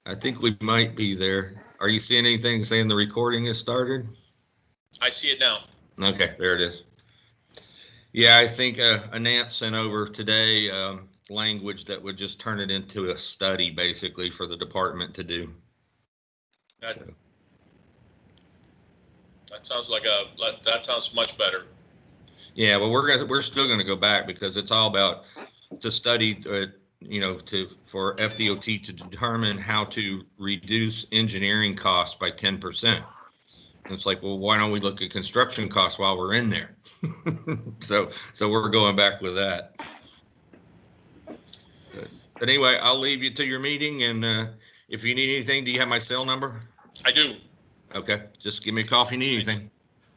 I think we might be there. Are you seeing anything saying the recording has started? I see it now. Okay, there it is. Yeah, I think Anant sent over today language that would just turn it into a study, basically, for the department to do. That sounds like that sounds much better. Yeah, well, we're still gonna go back because it's all about to study, for FDOT to determine how to reduce engineering costs by 10%. And it's like, well, why don't we look at construction costs while we're in there? So we're going back with that. But anyway, I'll leave you to your meeting, and if you need anything, do you have my cell number? I do. Okay, just give me a call if you need anything.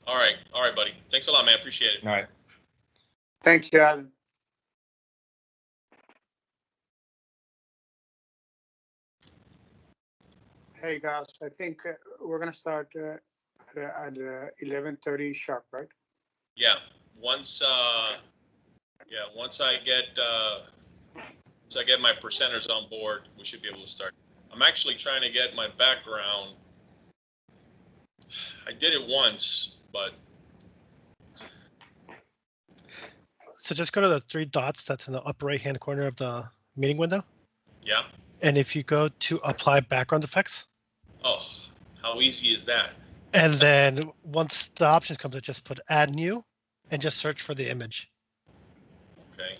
All right, buddy. Thanks a lot, man. Appreciate it. All right. Thank you, Alan. Hey guys, I think we're gonna start at 11:30 sharp, right? Yeah. Once I get my presenters on board, we should be able to start. I'm actually trying to get my background. I did it once, but So just go to the three dots that's in the upper right-hand corner of the meeting window. yeah. And if you go to apply background effects, Oh, how easy is that? and then once the options comes up, just put add new and just search for the image. Okay.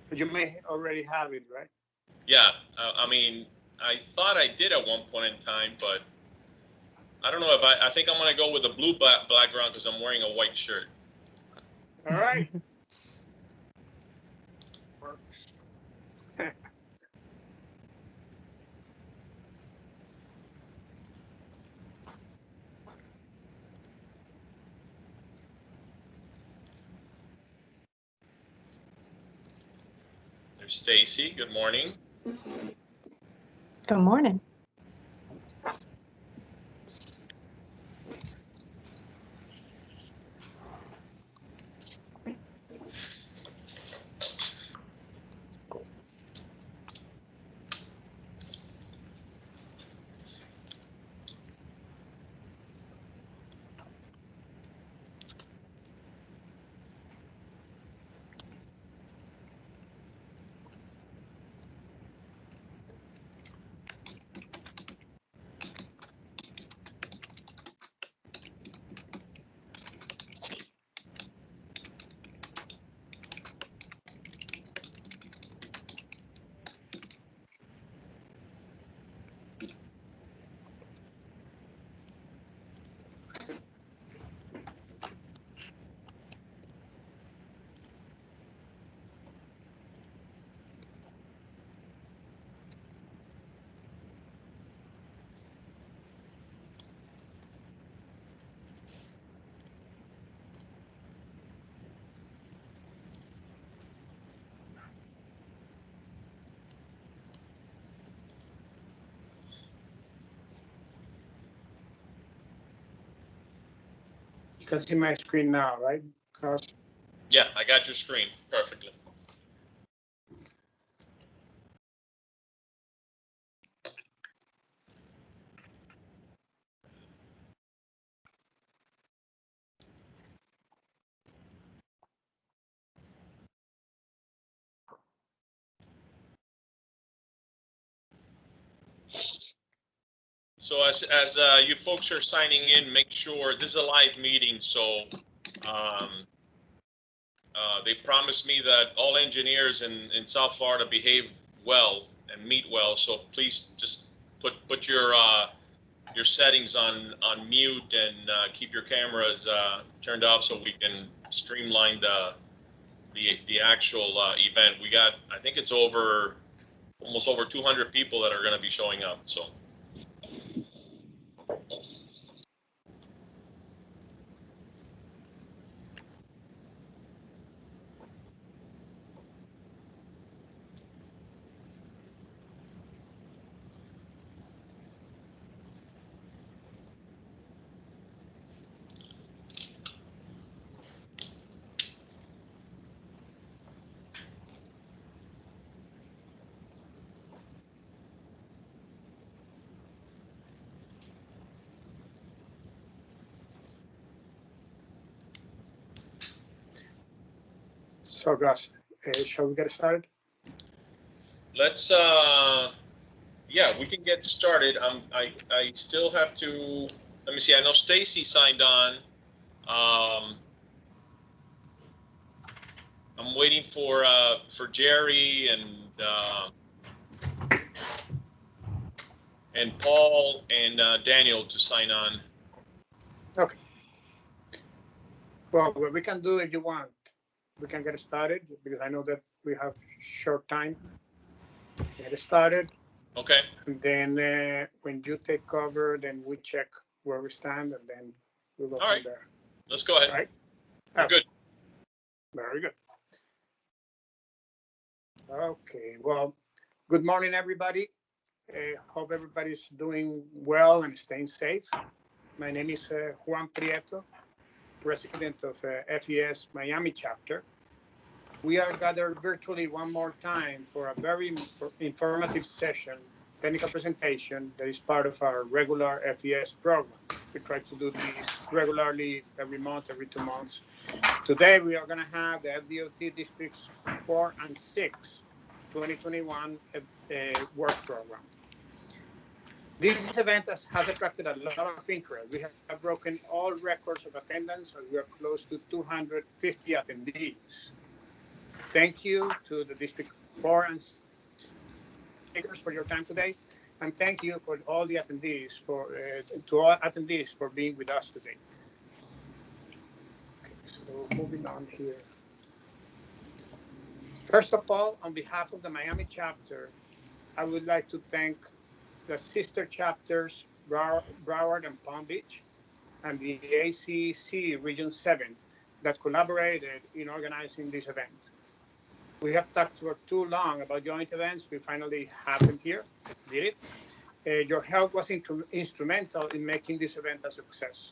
But you may already have it, right? Yeah. I mean, I thought I did at one point in time, but I don't know if I think I'm gonna go with a blue background because I'm wearing a white shirt. All right. Works. There's Stacy. Good morning. Good morning. You can see my screen now, right, Carlos? Yeah, I got your screen perfectly. So as you folks are signing in, make sure this is a live meeting. So they promised me that all engineers in South Florida behave well and meet well. So please just put your settings on mute and keep your cameras turned off so we can streamline the actual event. We got, I think it's almost over 200 people that are going to be showing up. So. So Gus, shall we get started? Let's, yeah, we can get started. I still have to, let me see, I know Stacy signed on. I'm waiting for Jerry and Paul and Daniel to sign on. Okay. Well, what we can do if you want, we can get started because I know that we have short time. Get started. Okay. And then when you take over, then we check where we stand and then we'll go from there. Let's go ahead. All right. We're good. Very good. Okay. Well, good morning, everybody. Hope everybody's doing well and staying safe. My name is Juan Prieto, president of FES Miami chapter. We are gathered virtually one more time for a very informative session, technical presentation that is part of our regular FES program. We try to do this regularly every month, every 2 months. Today, we are going to have the FDOT Districts 4 and 6 2021 work program. This event has attracted a lot of interest. We have broken all records of attendance, and we are close to 250 attendees. Thank you to the District 4 and 6 speakers for your time today, and thank you for all the attendees for being with us today. Okay, so moving on here. First of all, on behalf of the Miami chapter, I would like to thank the sister chapters, Broward and Palm Beach, and the ACC Region 7 that collaborated in organizing this event. We have talked for too long about joint events. We finally have them here, did it. Your help was instrumental in making this event a success.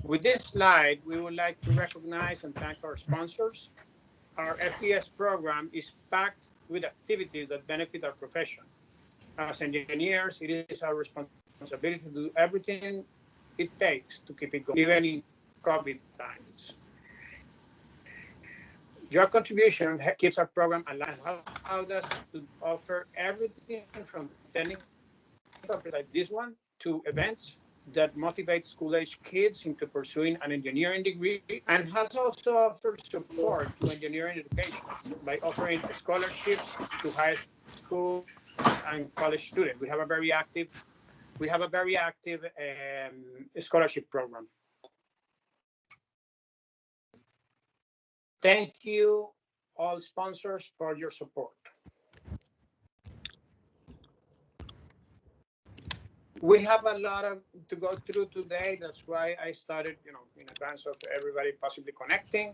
With this slide, we would like to recognize and thank our sponsors. Our FES program is packed with activities that benefit our profession. As engineers, it is our responsibility to do everything it takes to keep it going, even in COVID times. Your contribution keeps our program alive, allowed us to offer everything from technical like this one to events that motivate school-age kids into pursuing an engineering degree, and has also offered support to engineering education by offering scholarships to high school and college students. We have a very active scholarship program. Thank you, all sponsors, for your support. We have a lot to go through today. That's why I started, in advance of everybody possibly connecting,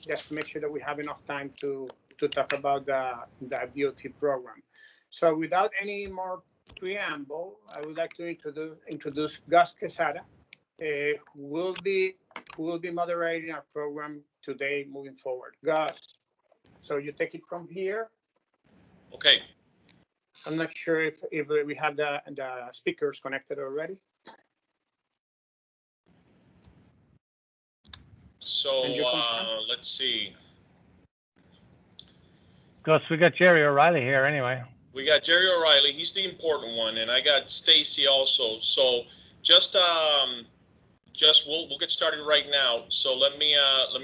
just to make sure that we have enough time to talk about the FDOT program. So without any more preamble, I would like to introduce Gus Quesada, who will be moderating our program today moving forward. Gus, so you take it from here. Okay. I'm not sure if we have the speakers connected already. So let's see. Gus, we got Jerry O'Reilly here anyway. We got Jerry O'Reilly. He's the important one, and I got Stacy also. So just we'll get started right now. So let me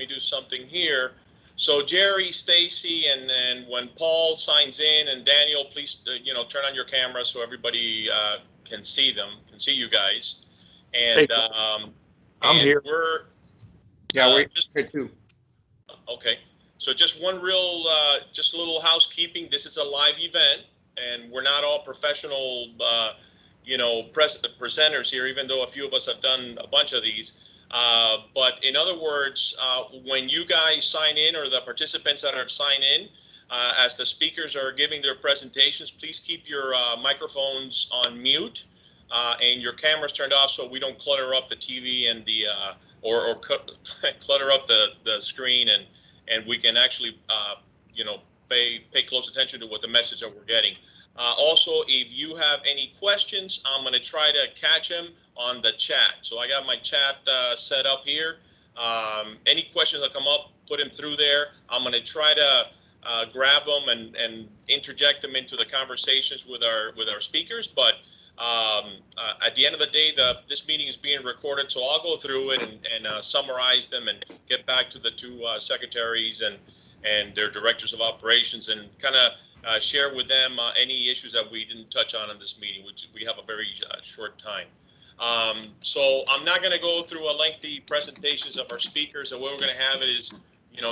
do something here. So Jerry, Stacy, and then when Paul signs in, and Daniel, please turn on your camera so everybody can see you guys. And I'm here. We're we're here too. Okay. So just one real, just a little housekeeping. This is a live event, and we're not all professional, presenters here, even though a few of us have done a bunch of these. But in other words, when you guys sign in, or the participants that are signed in, as the speakers are giving their presentations, please keep your microphones on mute and your cameras turned off, so we don't clutter up the TV and the or clutter up the screen, and we can actually pay close attention to what the message that we're getting. Also, if you have any questions, I'm going to try to catch them on the chat. So I got my chat set up here. Any questions that come up, put them through there. I'm going to try to grab them and interject them into the conversations with our speakers. But at the end of the day, this meeting is being recorded, so I'll go through it and summarize them and get back to the two secretaries and their directors of operations and kind of share with them any issues that we didn't touch on in this meeting, which we have a very short time. So I'm not going to go through a lengthy presentations of our speakers. And what we're going to have is,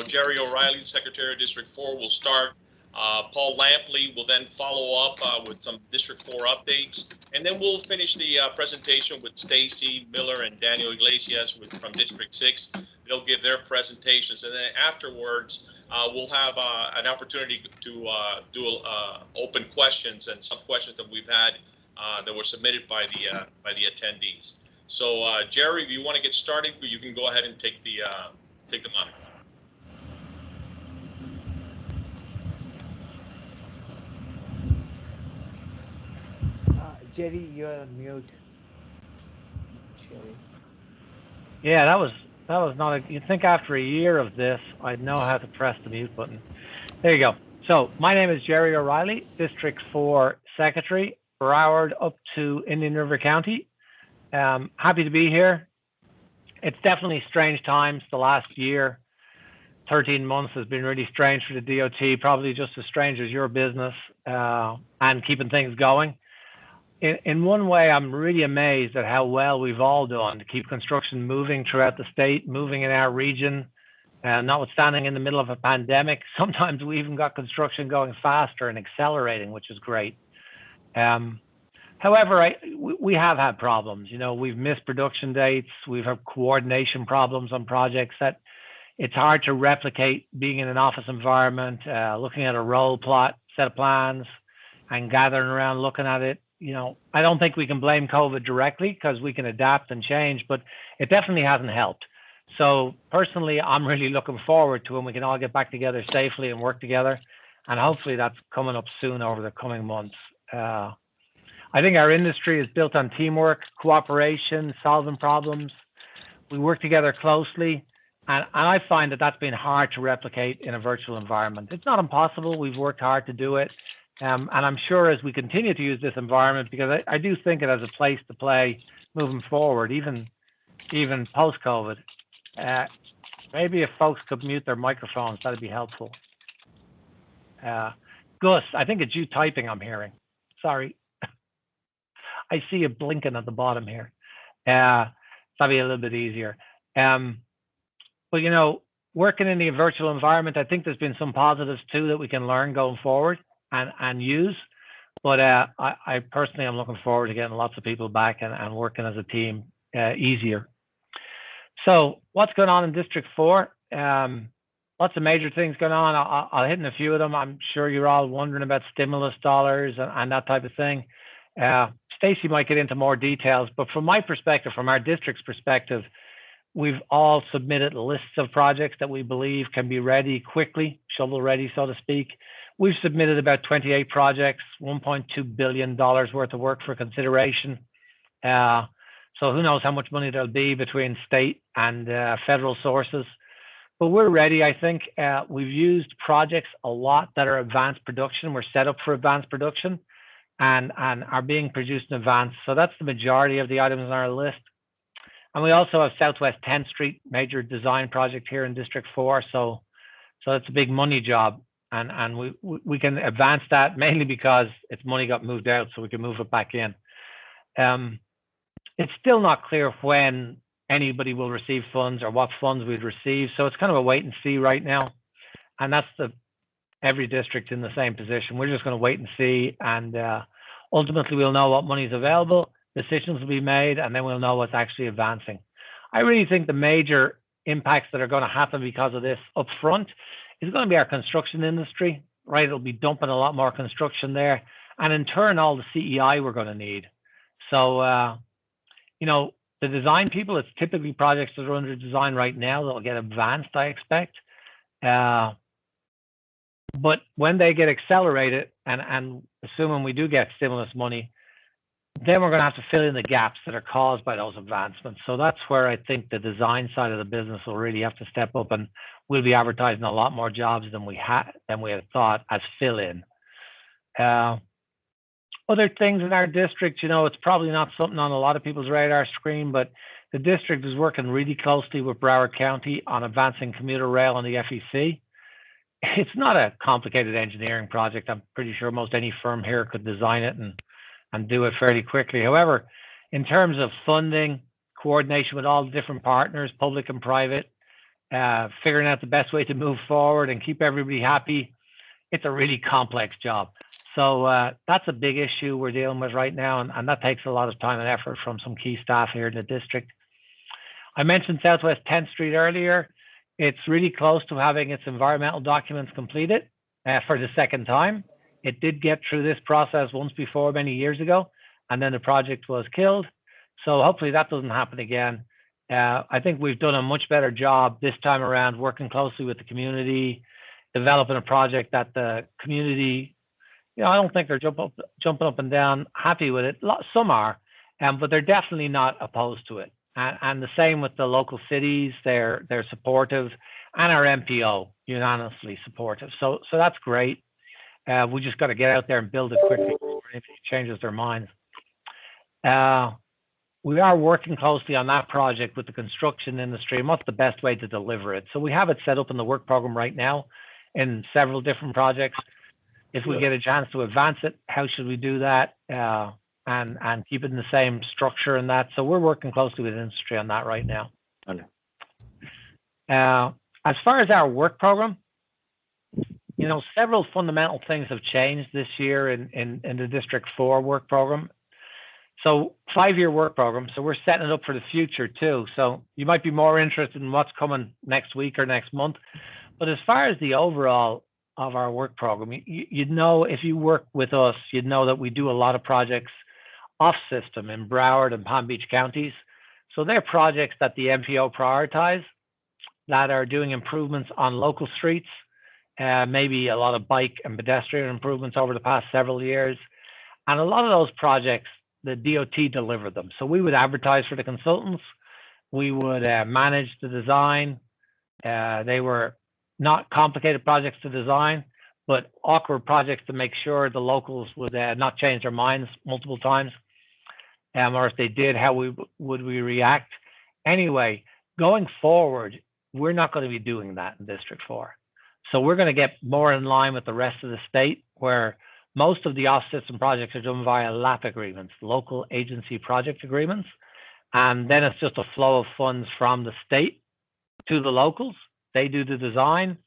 Jerry O'Reilly, Secretary of District 4, will start. Paul Lampley will then follow up with some District 4 updates. And then we'll finish the presentation with Stacy Miller and Daniel Iglesias from District 6. They'll give their presentations. And then afterwards, we'll have an opportunity to do open questions and some questions that we've had that were submitted by the attendees. So Jerry, if you want to get started, you can go ahead and take the mic. Jerry, you're on mute. Jerry. Yeah, that was not you'd think after a year of this, I'd know how to press the mute button. There you go. So my name is Jerry O'Reilly, District 4 Secretary, Broward up to Indian River County. Happy to be here. It's definitely strange times. The last year, 13 months has been really strange for the DOT, probably just as strange as your business and keeping things going. In one way, I'm really amazed at how well we've all done to keep construction moving throughout the state, moving in our region, notwithstanding in the middle of a pandemic. Sometimes we even got construction going faster and accelerating, which is great. However, we have had problems. We've missed production dates. We've had coordination problems on projects that it's hard to replicate being in an office environment, looking at a roll plot, set of plans, and gathering around looking at it. I don't think we can blame COVID directly because we can adapt and change, but it definitely hasn't helped. So personally, I'm really looking forward to when we can all get back together safely and work together. And hopefully that's coming up soon over the coming months. I think our industry is built on teamwork, cooperation, solving problems. We work together closely. And I find that that's been hard to replicate in a virtual environment. It's not impossible. We've worked hard to do it. And I'm sure as we continue to use this environment, because I do think it has a place to play moving forward, even post-COVID. Maybe if folks could mute their microphones, that'd be helpful. Gus, I think it's you typing I'm hearing. Sorry. I see you blinking at the bottom here. That'd be a little bit easier. But working in the virtual environment, I think there's been some positives too that we can learn going forward and use. But I personally am looking forward to getting lots of people back and working as a team easier. So what's going on in District 4? Lots of major things going on. I'll hit in a few of them. I'm sure you're all wondering about stimulus dollars and that type of thing. Stacy might get into more details, but from my perspective, from our district's perspective, we've all submitted lists of projects that we believe can be ready quickly, shovel ready, so to speak. We've submitted about 28 projects, $1.2 billion worth of work for consideration. So who knows how much money there'll be between state and federal sources. But we're ready, I think. We've used projects a lot that are advanced production. We're set up for advanced production and are being produced in advance. So that's the majority of the items on our list. And we also have Southwest 10th Street, major design project here in District 4. So it's a big money job. And we can advance that mainly because its money got moved out, so we can move it back in. It's still not clear when anybody will receive funds or what funds we'd receive. So it's kind of a wait and see right now. And that's every district in the same position. We're just going to wait and see. And ultimately, we'll know what money is available, decisions will be made, and then we'll know what's actually advancing. I really think the major impacts that are going to happen because of this up front is going to be our construction industry, right? It'll be dumping a lot more construction there. And in turn, all the CEI we're going to need. So, the design people, it's typically projects that are under design right now that'll get advanced, I expect. But when they get accelerated, and assuming we do get stimulus money, then we're going to have to fill in the gaps that are caused by those advancements. So that's where I think the design side of the business will really have to step up, and we'll be advertising a lot more jobs than we had thought as fill in. Other things in our district, it's probably not something on a lot of people's radar screen, but the district is working really closely with Broward County on advancing commuter rail on the FEC. It's not a complicated engineering project. I'm pretty sure most any firm here could design it and do it fairly quickly. However, in terms of funding, coordination with all the different partners, public and private, figuring out the best way to move forward and keep everybody happy, it's a really complex job. So that's a big issue we're dealing with right now, and that takes a lot of time and effort from some key staff here in the district. I mentioned Southwest 10th Street earlier. It's really close to having its environmental documents completed for the second time. It did get through this process once before many years ago, and then the project was killed. So hopefully that doesn't happen again. I think we've done a much better job this time around, working closely with the community, developing a project that the community, I don't think they're jumping up and down happy with it. Some are, but they're definitely not opposed to it. And the same with the local cities, they're supportive, and our MPO unanimously supportive. So that's great. We just got to get out there and build it quickly before anybody changes their minds. We are working closely on that project with the construction industry and what's the best way to deliver it. So we have it set up in the work program right now in several different projects. If we get a chance to advance it, how should we do that and keep it in the same structure and that? So we're working closely with industry on that right now. Okay. As far as our work program, several fundamental things have changed this year in the District 4 work program. So 5-year work program. So we're setting it up for the future too. So you might be more interested in what's coming next week or next month. But as far as the overall of our work program, you'd know if you work with us, you'd know that we do a lot of projects off system in Broward and Palm Beach counties. So they're projects that the MPO prioritize that are doing improvements on local streets, maybe a lot of bike and pedestrian improvements over the past several years. And a lot of those projects, the DOT delivered them. So we would advertise for the consultants. We would manage the design. They were not complicated projects to design, but awkward projects to make sure the locals would not change their minds multiple times. Or if they did, how would we react? Anyway, going forward, we're not going to be doing that in District 4. So we're going to get more in line with the rest of the state, where most of the off-system projects are done via LAP agreements, local agency project agreements. And then it's just a flow of funds from the state to the locals. They do the design,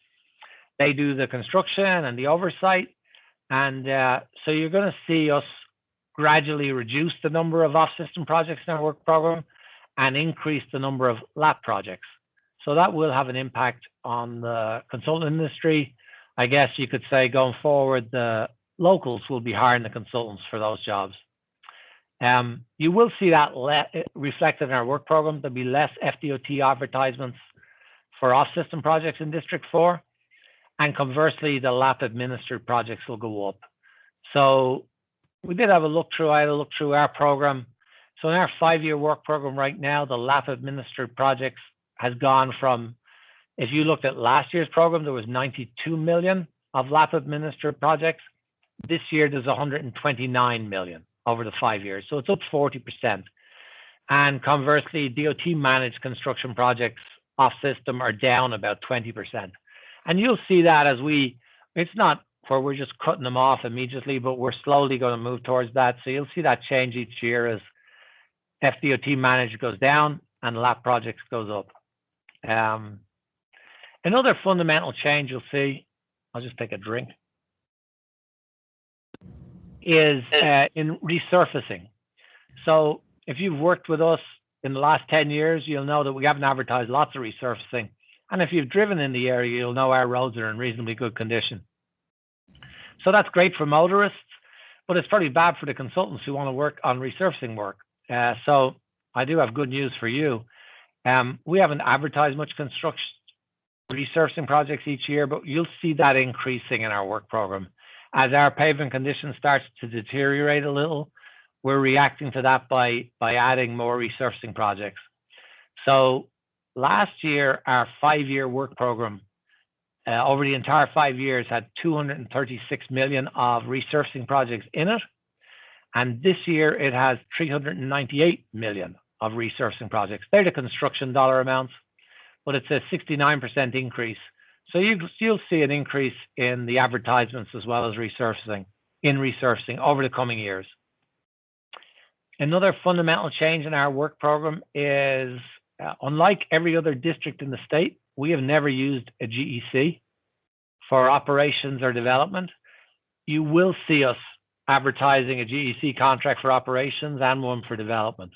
they do the construction and the oversight. And so you're going to see us gradually reduce the number of off-system projects in our work program and increase the number of LAP projects. So that will have an impact on the consultant industry. I guess you could say going forward, the locals will be hiring the consultants for those jobs. You will see that reflected in our work program. There'll be less FDOT advertisements for off-system projects in District 4. And conversely, the LAP administered projects will go up. So we did have a look through, I had a look through our program. So in our 5-year work program right now, the LAP administered projects has gone from, if you looked at last year's program, there was 92 million of LAP administered projects. This year, there's 129 million over the 5 years. So it's up 40%. And conversely, DOT managed construction projects off system are down about 20%. And you'll see that as it's not where we're just cutting them off immediately, but we're slowly going to move towards that. So you'll see that change each year as FDOT managed goes down and LAP projects goes up. Another fundamental change you'll see, I'll just take a drink, is in resurfacing. So if you've worked with us in the last 10 years, you'll know that we haven't advertised lots of resurfacing. And if you've driven in the area, you'll know our roads are in reasonably good condition. So that's great for motorists, but it's pretty bad for the consultants who want to work on resurfacing work. So I do have good news for you. We haven't advertised much resurfacing projects each year, but you'll see that increasing in our work program. As our pavement condition starts to deteriorate a little, we're reacting to that by adding more resurfacing projects. So last year, our 5-year work program over the entire 5 years had 236 million of resurfacing projects in it. And this year it has 398 million of resurfacing projects. They're the construction dollar amounts, but it's a 69% increase. So you'll see an increase in the advertisements as well as resurfacing over the coming years. Another fundamental change in our work program is, unlike every other district in the state, we have never used a GEC for operations or development. You will see us advertising a GEC contract for operations and one for development.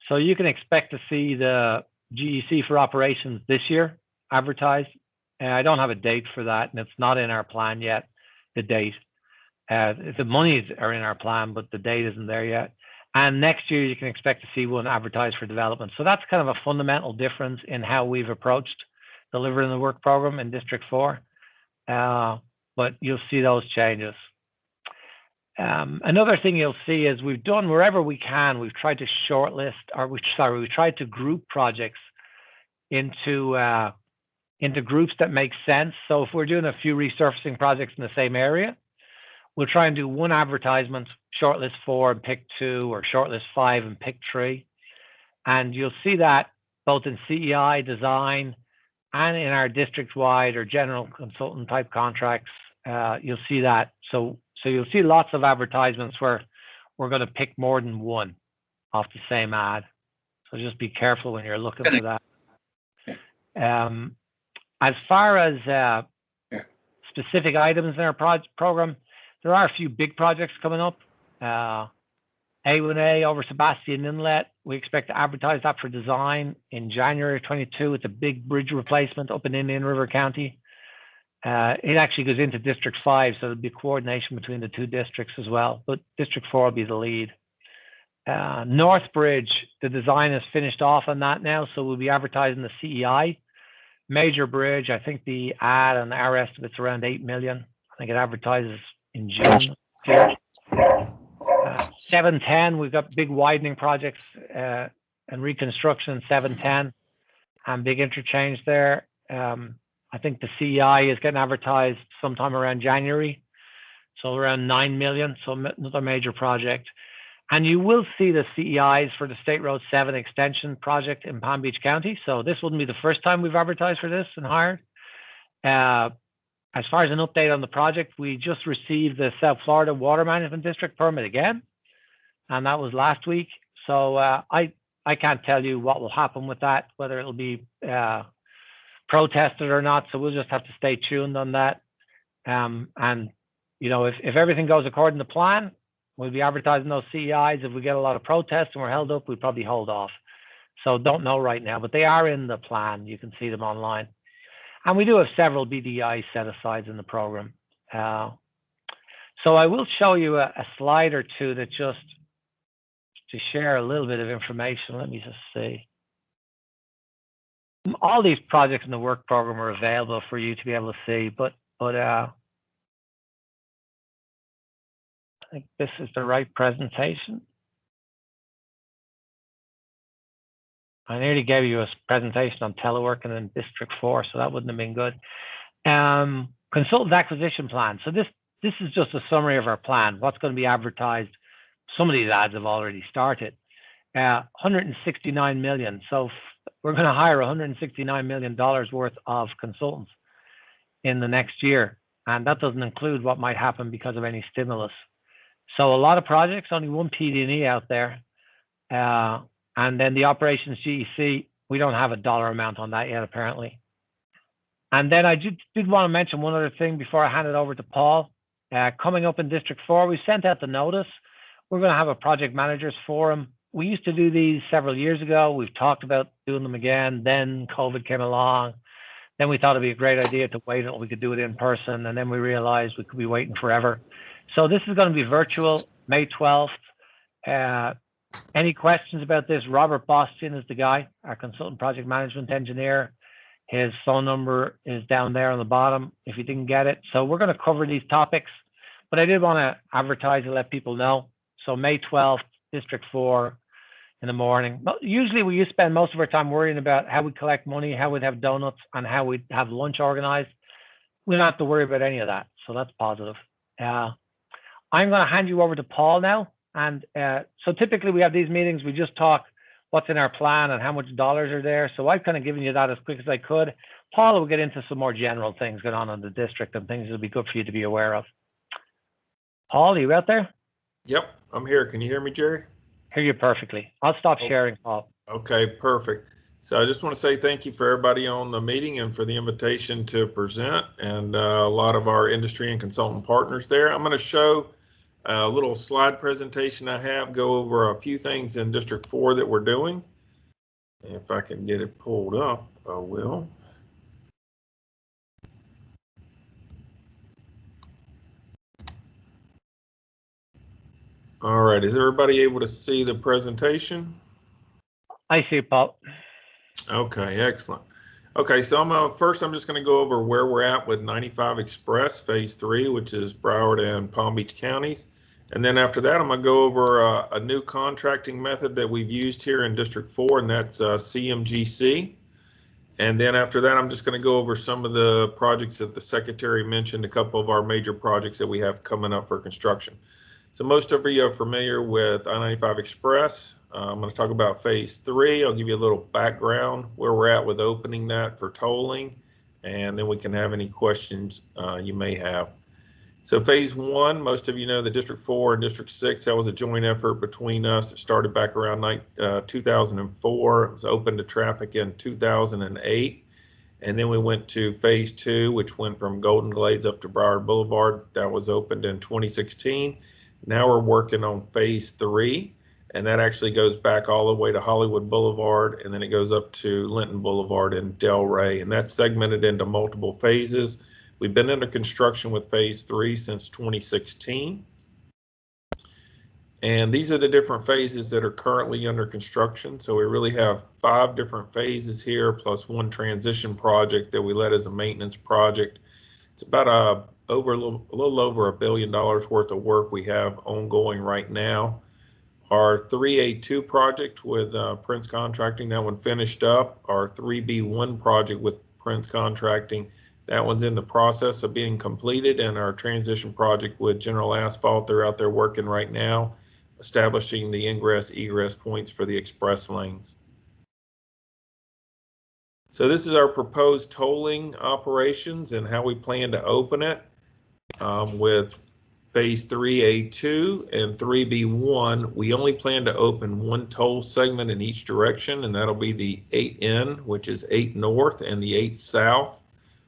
So you can expect to see the GEC for operations this year advertised. I don't have a date for that, and it's not in our plan yet, the date. The monies are in our plan, but the date isn't there yet. And next year, you can expect to see one advertised for development. So that's kind of a fundamental difference in how we've approached delivering the work program in District 4. But you'll see those changes. Another thing you'll see is we've done wherever we can, we've tried to shortlist, we've tried to group projects into groups that make sense. So if we're doing a few resurfacing projects in the same area, we'll try and do one advertisement, shortlist 4 and pick 2, or shortlist 5 and pick 3. And you'll see that both in CEI, design, and in our district-wide or general consultant type contracts. You'll see that. So you'll see lots of advertisements where we're going to pick more than one off the same ad. So just be careful when you're looking for that. As far as specific items in our program, there are a few big projects coming up. A1A over Sebastian Inlet, we expect to advertise that for design in January 22. It's a big bridge replacement up in Indian River County. It actually goes into District 5, so there'll be coordination between the two districts as well, but District 4 will be the lead. North Bridge, the design is finished off on that now, so we'll be advertising the CEI. Major bridge, I think the ad and our estimate's around 8 million. I think it advertises in June. 710, we've got big widening projects and reconstruction in 710 and big interchange there. I think the CEI is getting advertised sometime around January, so around 9 million, so another major project. And you will see the CEIs for the State Road 7 extension project in Palm Beach County. So this wouldn't be the first time we've advertised for this and hired. As far as an update on the project, we just received the South Florida Water Management District permit again, and that was last week. So I can't tell you what will happen with that, whether it'll be protested or not. So we'll just have to stay tuned on that. And you know, if everything goes according to plan, we'll be advertising those CEIs. If we get a lot of protests and we're held up, we'd probably hold off. So don't know right now, but they are in the plan. You can see them online. And we do have several BDI set asides in the program. So I will show you a slide or two that just to share a little bit of information. Let me just see. All these projects in the work program are available for you to be able to see, but I think this is the right presentation. I nearly gave you a presentation on teleworking in District 4, so that wouldn't have been good. Consultant acquisition plan. So this is just a summary of our plan. What's going to be advertised? Some of these ads have already started. 169 million. So we're going to hire 169 million dollars worth of consultants in the next year, and that doesn't include what might happen because of any stimulus. So a lot of projects, only one PD&E out there. And then the operations GEC, we don't have a dollar amount on that yet, apparently. And then I did want to mention one other thing before I hand it over to Paul. Coming up in District 4, we sent out the notice. We're going to have a project managers forum. We used to do these several years ago. We've talked about doing them again. Then COVID came along. Then we thought it'd be a great idea to wait until we could do it in person. And then we realized we could be waiting forever. So this is going to be virtual, May 12th. Any questions about this? Robert Bostian is the guy, our consultant project management engineer. His phone number is down there on the bottom if you didn't get it. So we're going to cover these topics, but I did want to advertise and let people know. So May 12th, District 4 in the morning. But usually we used to spend most of our time worrying about how we collect money, how we'd have donuts, and how we'd have lunch organized. We don't have to worry about any of that. So that's positive. I'm going to hand you over to Paul now. And so typically we have these meetings, we just talk what's in our plan and how much dollars are there. So I've kind of given you that as quick as I could. Paul will get into some more general things going on in the district and things that'll be good for you to be aware of. Paul, are you out there? Yep, I'm here. Can you hear me, Jerry? Hear you perfectly. I'll stop sharing, Paul. Okay, perfect. So I just want to say thank you for everybody on the meeting and for the invitation to present, and a lot of our industry and consultant partners there. I'm going to show a little slide presentation I have, go over a few things in District 4 that we're doing. If I can get it pulled up, I will. All right, is everybody able to see the presentation? I see it, Paul. Okay, excellent. Okay, so first I'm just going to go over where we're at with 95 Express Phase 3, which is Broward and Palm Beach counties. And then after that, I'm going to go over a new contracting method that we've used here in District 4, and that's CMGC. And then after that, I'm just going to go over some of the projects that the Secretary mentioned, a couple of our major projects that we have coming up for construction. So most of you are familiar with I-95 Express. I'm going to talk about Phase 3. I'll give you a little background where we're at with opening that for tolling, and then we can have any questions you may have. So Phase 1, most of you know the District 4 and District 6, that was a joint effort between us. It started back around 2004. It was open to traffic in 2008. And then we went to Phase 2, which went from Golden Glades up to Broward Boulevard. That was opened in 2016. Now we're working on Phase 3, and that actually goes back all the way to Hollywood Boulevard, and then it goes up to Linton Boulevard and Delray, and that's segmented into multiple phases. We've been under construction with Phase 3 since 2016. And these are the different phases that are currently under construction. So we really have 5 different phases here, plus one transition project that we led as a maintenance project. It's about a little over $1 billion worth of work we have ongoing right now. Our 3A2 project with Prince Contracting, that one finished up. Our 3B1 project with Prince Contracting, that one's in the process of being completed. And our transition project with General Asphalt, they're out there working right now, establishing the ingress egress points for the express lanes. So this is our proposed tolling operations and how we plan to open it with Phase 3A2 and 3B1. We only plan to open one toll segment in each direction, and that'll be the 8N, which is 8 North, and the 8 South.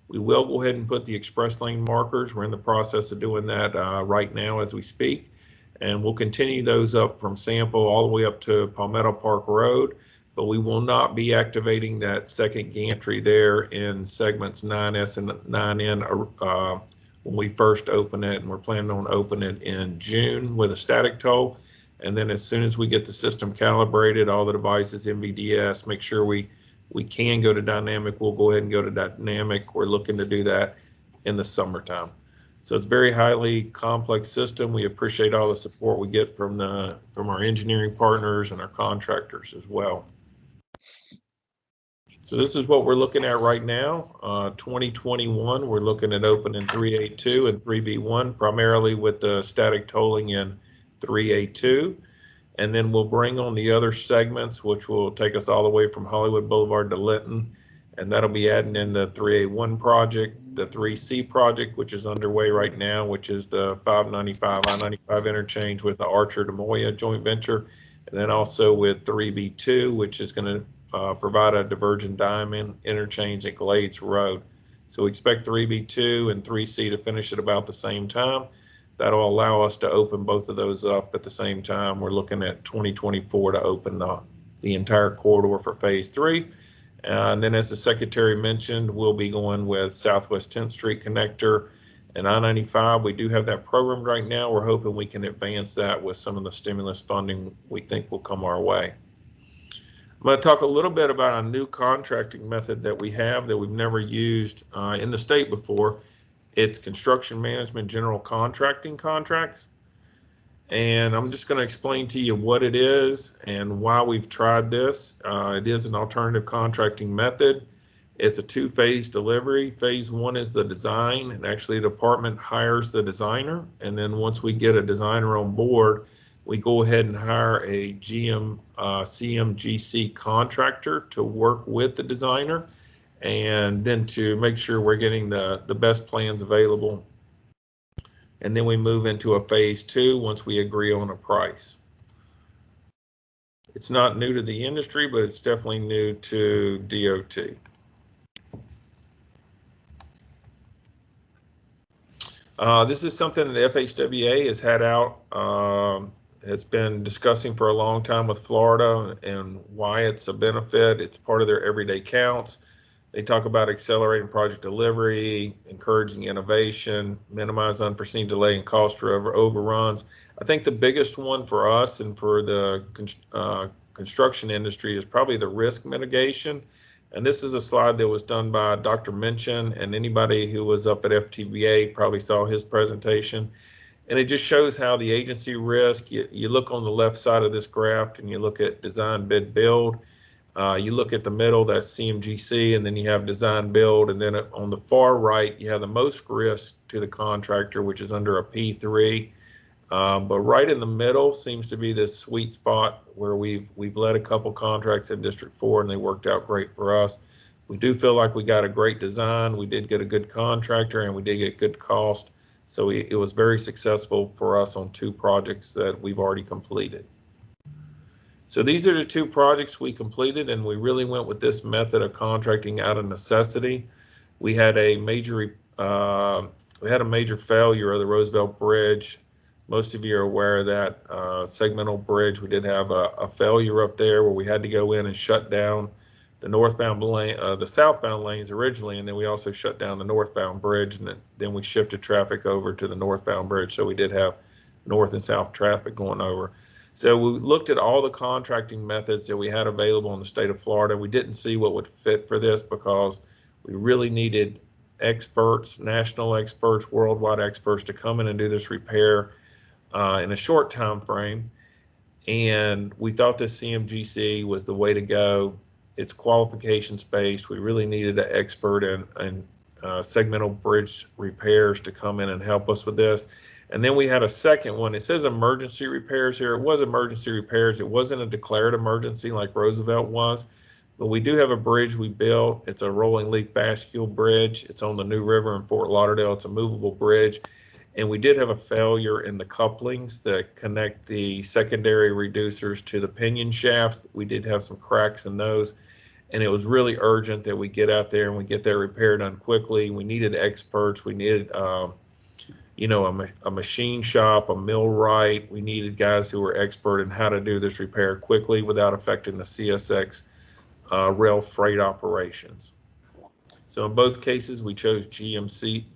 We will go ahead and put the express lane markers. We're in the process of doing that right now as we speak. And we'll continue those up from Sample all the way up to Palmetto Park Road. But we will not be activating that second gantry there in segments 9S and 9N when we first open it. And we're planning on opening it in June with a static toll. And then as soon as we get the system calibrated, all the devices, MVDS, make sure we can go to dynamic, we'll go ahead and go to dynamic. We're looking to do that in the summertime. So it's a very highly complex system. We appreciate all the support we get from our engineering partners and our contractors as well. So this is what we're looking at right now. 2021, we're looking at opening 3A2 and 3B1, primarily with the static tolling in 3A2. And then we'll bring on the other segments, which will take us all the way from Hollywood Boulevard to Linton. And that'll be adding in the 3A1 project, the 3C project, which is underway right now, which is the 595 I-95 interchange with the Archer to Moya joint venture. And then also with 3B2, which is going to provide a divergent diamond interchange at Glades Road. So we expect 3B2 and 3C to finish at about the same time. That'll allow us to open both of those up at the same time. We're looking at 2024 to open the entire corridor for Phase 3. And then as the Secretary mentioned, we'll be going with Southwest 10th Street connector and I-95. We do have that programmed right now. We're hoping we can advance that with some of the stimulus funding we think will come our way. I'm going to talk a little bit about a new contracting method that we have that we've never used in the state before. It's construction management general contracting contracts. And I'm just going to explain to you what it is and why we've tried this. It is an alternative contracting method. It's a two-phase delivery. Phase one is the design, and actually the department hires the designer. And then once we get a designer on board, we go ahead and hire a CMGC contractor to work with the designer, and then to make sure we're getting the best plans available. And then we move into a phase two once we agree on a price. It's not new to the industry, but it's definitely new to DOT. This is something that FHWA has had out, has been discussing for a long time with Florida and why it's a benefit. It's part of their everyday counts. They talk about accelerating project delivery, encouraging innovation, minimize unforeseen delay and cost overruns. I think the biggest one for us and for the construction industry is probably the risk mitigation. And this is a slide that was done by Dr. Minchin, and anybody who was up at FTBA probably saw his presentation. And it just shows how the agency risk, you look on the left side of this graph and you look at design, bid, build. You look at the middle, that's CMGC, and then you have design, build. And then on the far right, you have the most risk to the contractor, which is under a P3. But right in the middle seems to be this sweet spot where we've led a couple contracts in District 4 and they worked out great for us. We do feel like we got a great design. We did get a good contractor and we did get good cost. So it was very successful for us on 2 projects that we've already completed. So these are the 2 projects we completed, and we really went with this method of contracting out of necessity. We had a major failure of the Roosevelt Bridge. Most of you are aware of that segmental bridge. We did have a failure up there where we had to go in and shut down the northbound lane, the southbound lanes originally, and then we also shut down the northbound bridge, and then we shifted traffic over to the northbound bridge. So we did have north and south traffic going over. So we looked at all the contracting methods that we had available in the state of Florida. We didn't see what would fit for this because we really needed experts, national experts, worldwide experts to come in and do this repair in a short time frame. And we thought this CMGC was the way to go. It's qualifications based. We really needed an expert in segmental bridge repairs to come in and help us with this. And then we had a second one. It says emergency repairs here. It was emergency repairs. It wasn't a declared emergency like Roosevelt was, but we do have a bridge we built. It's a rolling leaf bascule bridge. It's on the New River in Fort Lauderdale. It's a movable bridge. And we did have a failure in the couplings that connect the secondary reducers to the pinion shafts. We did have some cracks in those, and it was really urgent that we get out there and we get that repair done quickly. We needed experts. We needed, a machine shop, a millwright. We needed guys who were expert in how to do this repair quickly without affecting the CSX rail freight operations. So in both cases, we chose CMGC.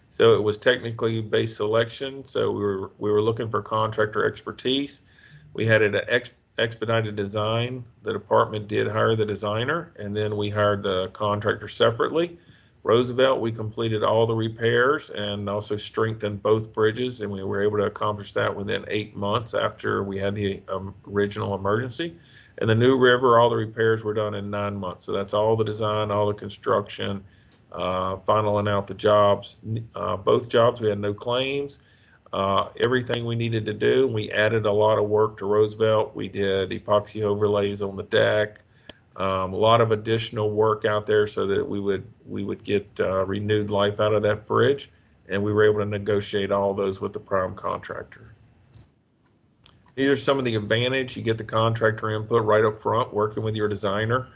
So it was technically based selection. So we were looking for contractor expertise. We had an expedited design. The department did hire the designer, and then we hired the contractor separately. Roosevelt, we completed all the repairs and also strengthened both bridges, and we were able to accomplish that within 8 months after we had the original emergency. And the New River, all the repairs were done in 9 months. So that's all the design, all the construction, finaling out the jobs. Both jobs, we had no claims. Everything we needed to do. We added a lot of work to Roosevelt. We did epoxy overlays on the deck, a lot of additional work out there so that we would get renewed life out of that bridge, and we were able to negotiate all those with the prime contractor. These are some of the advantage. You get the contractor input right up front, working with your designer.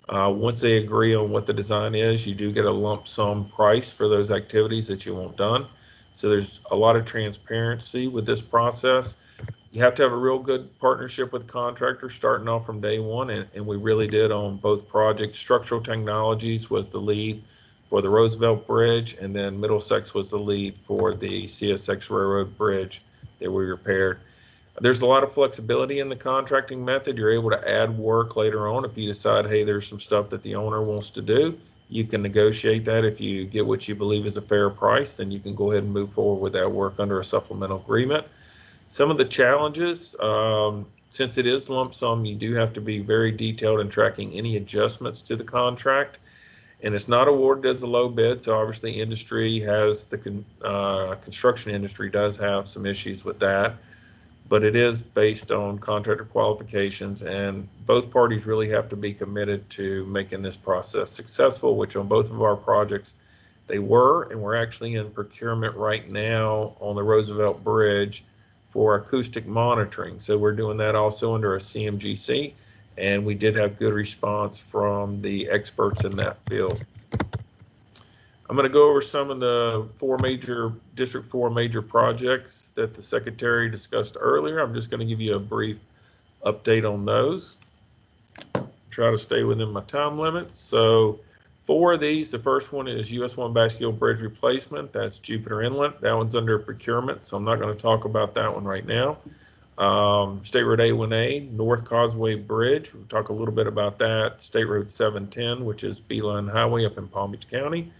Once they agree on what the design is, you do get a lump sum price for those activities that you want done. So there's a lot of transparency with this process. You have to have a real good partnership with contractors starting off from day one, and we really did on both projects. Structural Technologies was the lead for the Roosevelt Bridge, and then Middlesex was the lead for the CSX Railroad Bridge that we repaired. There's a lot of flexibility in the contracting method. You're able to add work later on if you decide, hey, there's some stuff that the owner wants to do. You can negotiate that. If you get what you believe is a fair price, then you can go ahead and move forward with that work under a supplemental agreement. Some of the challenges, since it is lump sum, you do have to be very detailed in tracking any adjustments to the contract. And it's not awarded as a low bid, so obviously industry has, the construction industry does have some issues with that. But it is based on contractor qualifications, and both parties really have to be committed to making this process successful, which on both of our projects they were, and we're actually in procurement right now on the Roosevelt Bridge for acoustic monitoring. So we're doing that also under a CMGC, and we did have good response from the experts in that field. I'm going to go over some of the District 4 major projects that the Secretary discussed earlier. I'm just going to give you a brief update on those. Try to stay within my time limits. So 4 of these, the first one is US 1 Basque Bridge replacement. That's Jupiter Inlet. That one's under procurement, so I'm not going to talk about that one right now. State Road A1A, North Causeway Bridge. We'll talk a little bit about that. State Road 710, which is Beeline Highway up in Palm Beach County.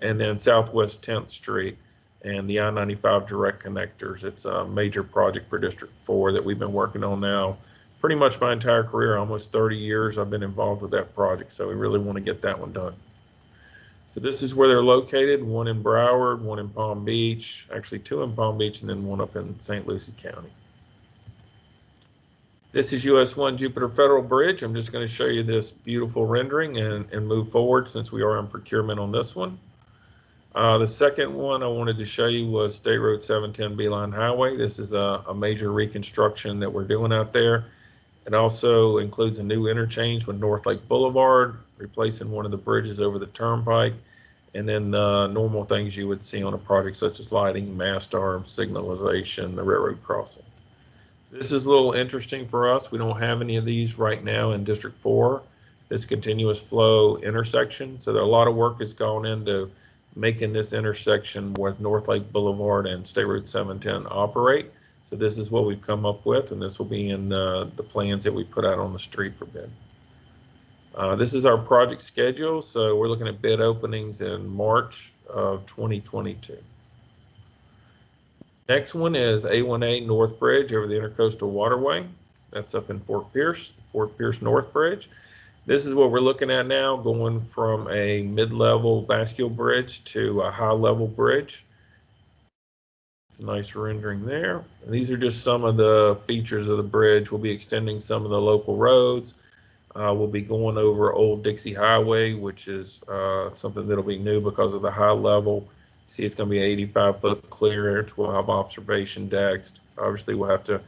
And then Southwest 10th Street and the I-95 direct connectors. It's a major project for District 4 that we've been working on now pretty much my entire career, almost 30 years I've been involved with that project, so we really want to get that one done. So this is where they're located, one in Broward, one in Palm Beach, actually 2 in Palm Beach, and then one up in St. Lucie County. This is US 1 Jupiter Federal Bridge. I'm just going to show you this beautiful rendering and move forward since we are in procurement on this one. The second one I wanted to show you was State Road 710 Beeline Highway. This is a major reconstruction that we're doing out there. It also includes a new interchange with North Lake Boulevard, replacing one of the bridges over the turnpike, and then normal things you would see on a project such as lighting, mast arms, signalization, the railroad crossing. So this is a little interesting for us. We don't have any of these right now in District 4, this continuous flow intersection. So there a lot of work has gone into making this intersection with North Lake Boulevard and State Road 710 operate. So this is what we've come up with, and this will be in the plans that we put out on the street for bid. This is our project schedule. So we're looking at bid openings in March of 2022. Next one is A1A North Bridge over the Intercoastal Waterway. That's up in Fort Pierce North Bridge. This is what we're looking at now, going from a mid-level bascule bridge to a high-level bridge. It's a nice rendering there. And these are just some of the features of the bridge. We'll be extending some of the local roads. We'll be going over Old Dixie Highway, which is something that'll be new because of the high level. See, it's going to be 85-foot clearance. We'll have observation decks. Obviously, we'll have to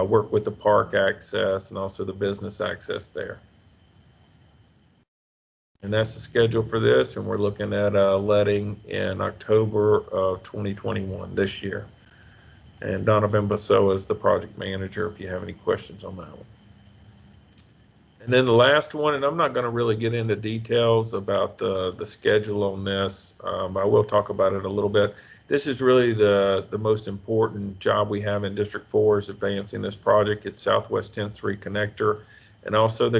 work with the park access and also the business access there. And that's the schedule for this, and we're looking at letting in October of 2021, this year. And Donovan Basso is the project manager if you have any questions on that one. And then the last one, and I'm not going to really get into details about the schedule on this, but I will talk about it a little bit. This is really the most important job we have in District 4 is advancing this project. It's Southwest 10th Street connector, and also the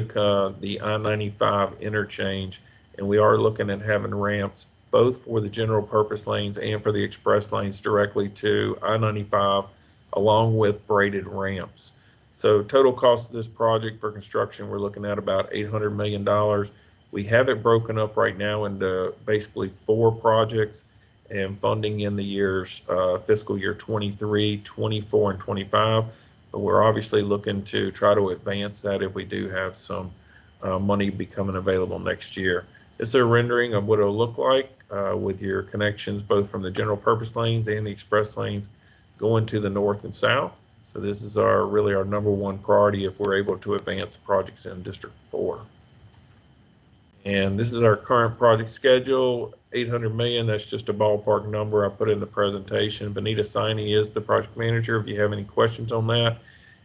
I-95 interchange, and we are looking at having ramps both for the general purpose lanes and for the express lanes directly to I-95, along with braided ramps. So total cost of this project for construction, we're looking at about $800 million. We have it broken up right now into basically 4 projects and funding in the years fiscal year 23, 24, and 25. But we're obviously looking to try to advance that if we do have some money becoming available next year. This is a rendering of what it'll look like with your connections both from the general purpose lanes and the express lanes going to the north and south. So this is really our #1 priority if we're able to advance projects in District 4. And this is our current project schedule, $800 million. That's just a ballpark number I put in the presentation. Benita Siney is the project manager if you have any questions on that.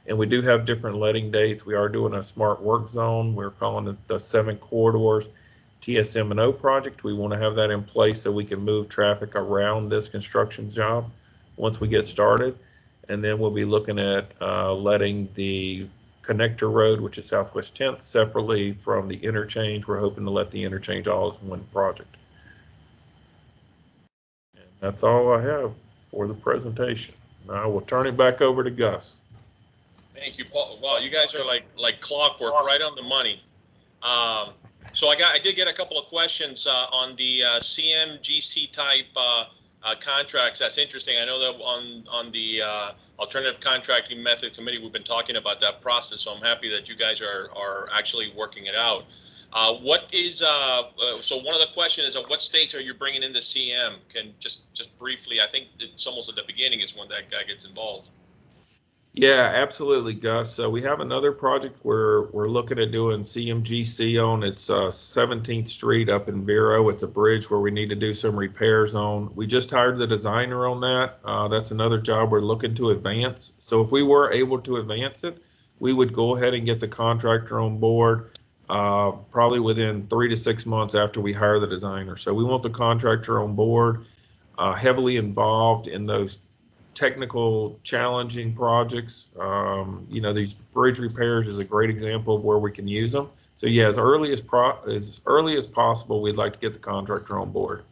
And we do have different letting dates. We are doing a smart work zone. We're calling it the 7 corridors TSM&O project. We want to have that in place so we can move traffic around this construction job once we get started. And then we'll be looking at letting the connector road, which is Southwest 10th, separately from the interchange. We're hoping to let the interchange all as one project. And that's all I have for the presentation. Now I will turn it back over to Gus. Thank you, Paul. Wow, you guys are like clockwork, right on the money. So I did get a couple of questions on the CMGC type contracts. That's interesting. I know that on the alternative contracting method committee, we've been talking about that process. So I'm happy that you guys are actually working it out. What is so one of the questions is at what stage are you bringing in the CM? Can just briefly, I think it's almost at the beginning is when that guy gets involved. Yeah, absolutely, Gus. So we have another project where we're looking at doing CMGC on. It's 17th Street up in Vero. It's a bridge where we need to do some repairs on. We just hired the designer on that. That's another job we're looking to advance. So if we were able to advance it, we would go ahead and get the contractor on board probably within 3 to 6 months after we hire the designer. So we want the contractor on board, heavily involved in those technical challenging projects. These bridge repairs is a great example of where we can use them. So yeah, as early as possible, we'd like to get the contractor on board.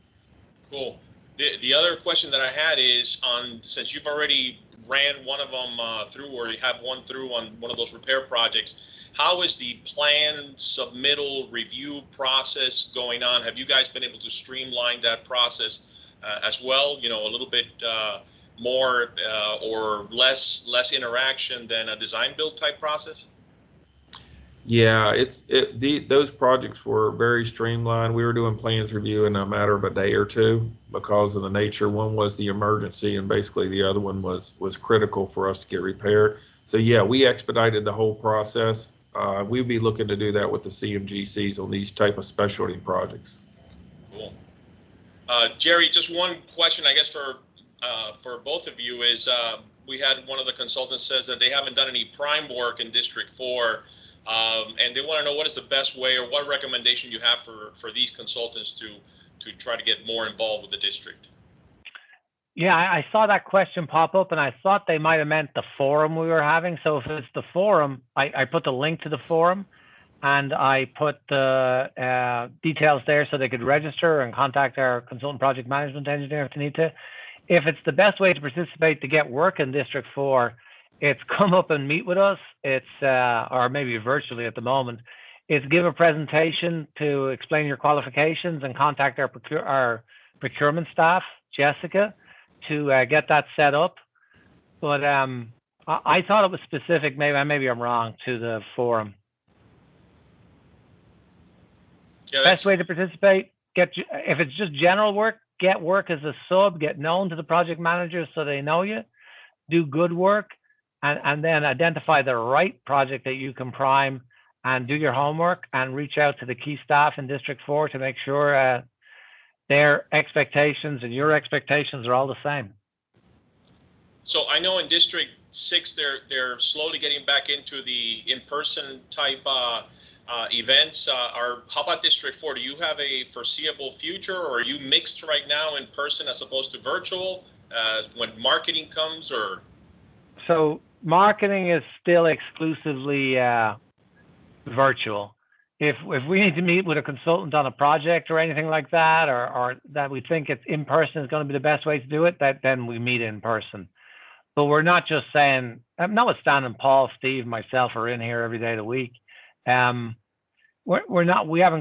Cool. The other question that I had is since you've already ran one of them through, or you have one through on one of those repair projects, how is the plan submittal review process going on? Have you guys been able to streamline that process as well? A little bit more or less interaction than a design build type process? Yeah, those projects were very streamlined. We were doing plans review in a matter of a day or two because of the nature. One was the emergency, and basically the other one was critical for us to get repaired. So yeah, we expedited the whole process. We'd be looking to do that with the CMGCs on these type of specialty projects. Cool. Jerry, just one question, I guess, for both of you is we had one of the consultants says that they haven't done any prime work in District 4, and they want to know what is the best way or what recommendation you have for these consultants to try to get more involved with the district. Yeah, I saw that question pop up, and I thought they might have meant the forum we were having. So if it's the forum, I put the link to the forum, and I put the details there so they could register and contact our consultant project management engineer if they need to. If it's the best way to participate to get work in District 4, it's come up and meet with us. It's or maybe virtually at the moment. It's give a presentation to explain your qualifications and contact our procurement staff, Jessica, to get that set up. But I thought it was specific. Maybe I'm wrong to the forum. Yeah, best way to participate. If it's just general work, get work as a sub. Get known to the project managers so they know you. Do good work, and then identify the right project that you can prime, and do your homework and reach out to the key staff in District 4 to make sure their expectations and your expectations are all the same. So I know in District 6 they're slowly getting back into the in-person type events. How about District 4? Do you have a foreseeable future, or are you mixed right now in person as opposed to virtual when marketing comes? Or so marketing is still exclusively virtual. If we need to meet with a consultant on a project or anything like that, or that we think it's in person is going to be the best way to do it, then we meet in person. But we're not just saying, notwithstanding Paul, Steve, myself are in here every day of the week. We haven't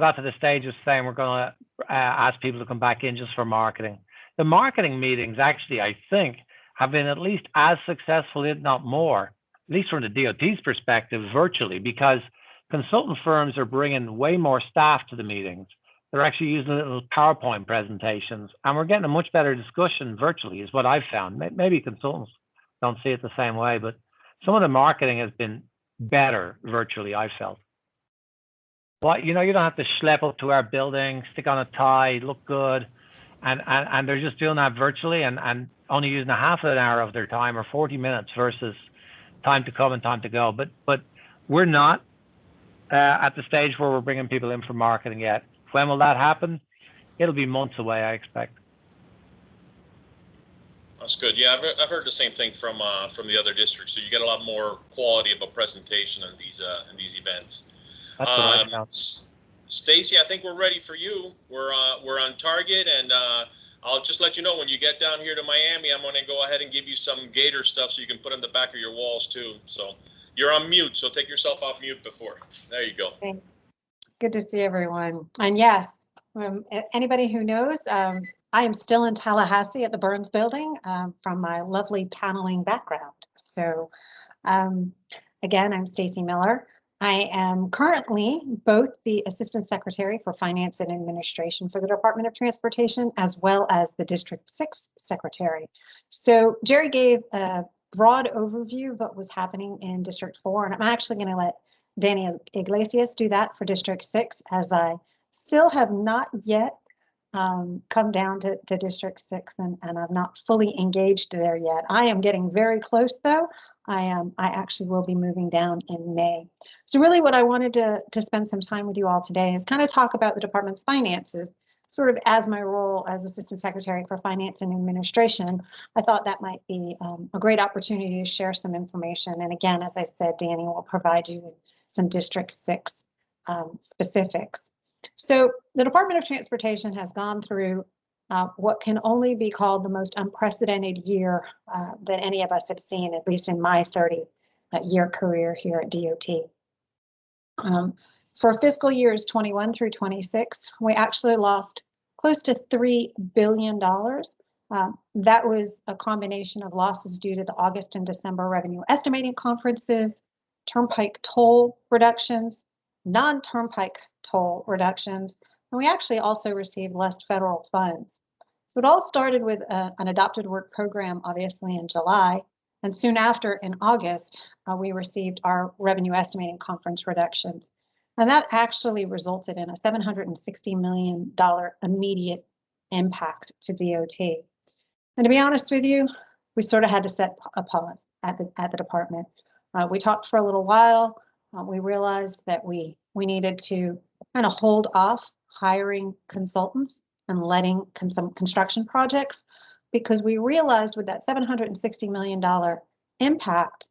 got to the stage of saying we're going to ask people to come back in just for marketing. The marketing meetings actually, I think, have been at least as successful, if not more, at least from the DOT's perspective, virtually, because consultant firms are bringing way more staff to the meetings. They're actually using little PowerPoint presentations, and we're getting a much better discussion virtually, is what I've found. Maybe consultants don't see it the same way, but some of the marketing has been better virtually, I felt. But you don't have to schlep up to our building, stick on a tie, look good, and they're just doing that virtually and only using a half an hour of their time or 40 minutes versus time to come and time to go. But we're not at the stage where we're bringing people in for marketing yet. When will that happen? It'll be months away, I expect. That's good. Yeah, I've heard the same thing from the other districts. So you get a lot more quality of a presentation in these events. That's what I found. Stacy, I think we're ready for you. We're on target, and I'll just let you know when you get down here to Miami, I'm going to go ahead and give you some Gator stuff so you can put on the back of your walls too. So you're on mute, so take yourself off mute before. There you go. Thanks. Good to see everyone. And yes, anybody who knows, I am still in Tallahassee at the Burns Building from my lovely paneling background. So again, I'm Stacy Miller. I am currently both the Assistant Secretary for Finance and Administration for the Department of Transportation, as well as the District 6 Secretary. So Jerry gave a broad overview of what was happening in District 4, and I'm actually going to let Danny Iglesias do that for District 6, as I still have not yet come down to District 6, and I've not fully engaged there yet. I am getting very close, though. I actually will be moving down in May. So really what I wanted to spend some time with you all today is kind of talk about the department's finances, sort of as my role as Assistant Secretary for Finance and Administration. I thought that might be a great opportunity to share some information. And again, as I said, Danny will provide you with some District 6 specifics. So the Department of Transportation has gone through what can only be called the most unprecedented year that any of us have seen, at least in my 30-year career here at DOT. For fiscal years 21 through 26, we actually lost close to $3 billion. That was a combination of losses due to the August and December revenue estimating conferences, turnpike toll reductions, non-turnpike toll reductions, and we actually also received less federal funds. So it all started with an adopted work program, obviously in July, and soon after in August, we received our revenue estimating conference reductions. And that actually resulted in a $760 million immediate impact to DOT. And to be honest with you, we sort of had to set a pause at the department. We talked for a little while. We realized that we needed to kind of hold off hiring consultants and letting some construction projects, because we realized with that $760 million impact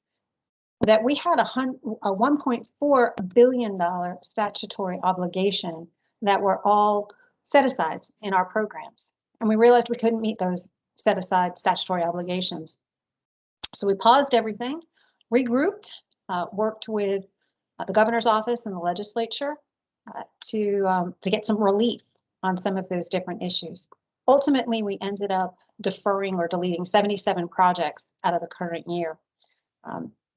that we had a $1.4 billion statutory obligation that were all set asides in our programs. And we realized we couldn't meet those set aside statutory obligations. So we paused everything, regrouped, worked with the governor's office and the legislature to get some relief on some of those different issues. Ultimately, we ended up deferring or deleting 77 projects out of the current year.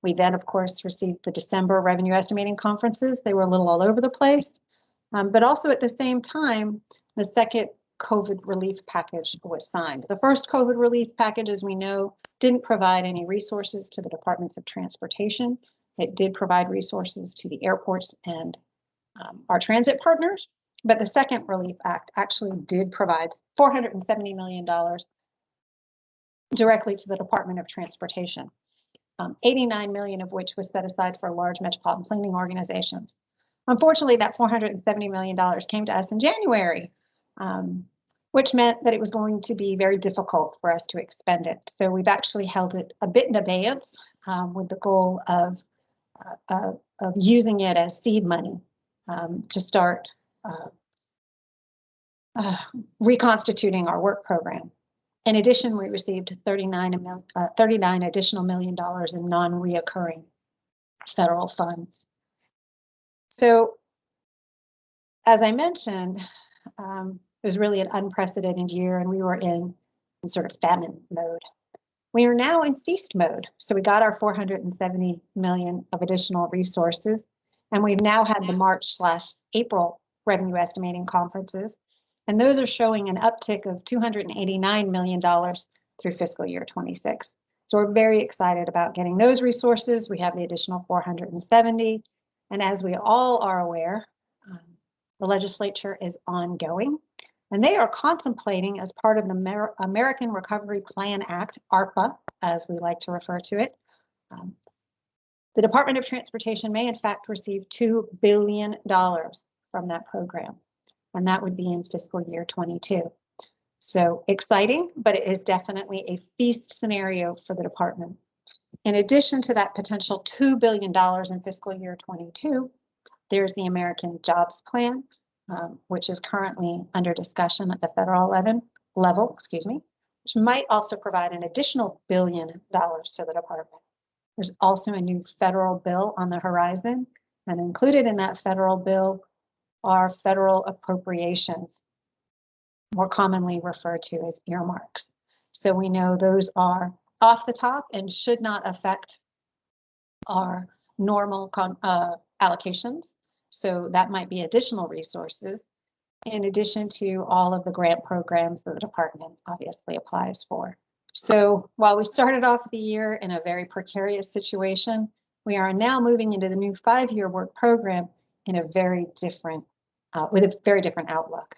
We then, of course, received the December revenue estimating conferences. They were a little all over the place, but also at the same time, the second COVID relief package was signed. The first COVID relief package, as we know, didn't provide any resources to the departments of transportation. It did provide resources to the airports and our transit partners, but the second relief act actually did provide $470 million directly to the Department of Transportation, 89 million of which was set aside for large metropolitan planning organizations. Unfortunately, that $470 million came to us in January, which meant that it was going to be very difficult for us to expend it. So we've actually held it a bit in abeyance with the goal of using it as seed money to start reconstituting our work program. In addition, we received 39 additional million dollars in non-reoccurring federal funds. So, as I mentioned, it was really an unprecedented year, and we were in sort of famine mode. We are now in feast mode. So we got our 470 million of additional resources, and we've now had the March/April revenue estimating conferences, and those are showing an uptick of $289 million through fiscal year 26. So we're very excited about getting those resources. We have the additional 470, and as we all are aware, the legislature is ongoing, and they are contemplating, as part of the American Recovery Plan Act, ARPA, as we like to refer to it, the Department of Transportation may in fact receive $2 billion from that program, and that would be in fiscal year 22. So exciting, but it is definitely a feast scenario for the department. In addition to that potential $2 billion in fiscal year 22, there's the American Jobs Plan, which is currently under discussion at the federal level, which might also provide an additional $1 billion to the department. There's also a new federal bill on the horizon, and included in that federal bill are federal appropriations, more commonly referred to as earmarks. So we know those are off the top and should not affect our normal allocations. So that might be additional resources in addition to all of the grant programs that the department obviously applies for. So while we started off the year in a very precarious situation, we are now moving into the new 5-year work program in a very different, with a very different outlook.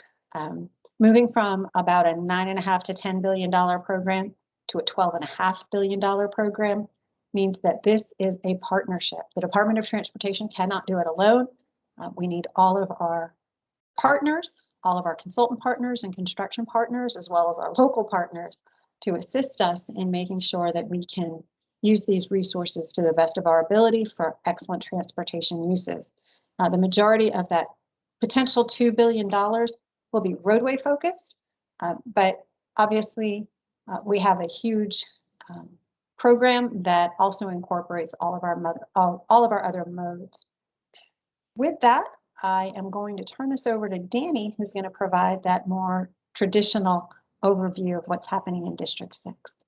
Moving from about a $9.5 to $10 billion program to a $12.5 billion program means that this is a partnership. The Department of Transportation cannot do it alone. We need all of our partners, all of our consultant partners and construction partners, as well as our local partners, to assist us in making sure that we can use these resources to the best of our ability for excellent transportation uses. The majority of that potential $2 billion will be roadway focused, but obviously we have a huge program that also incorporates all of our other modes. With that, I am going to turn this over to Danny, who's going to provide that more traditional overview of what's happening in District 6.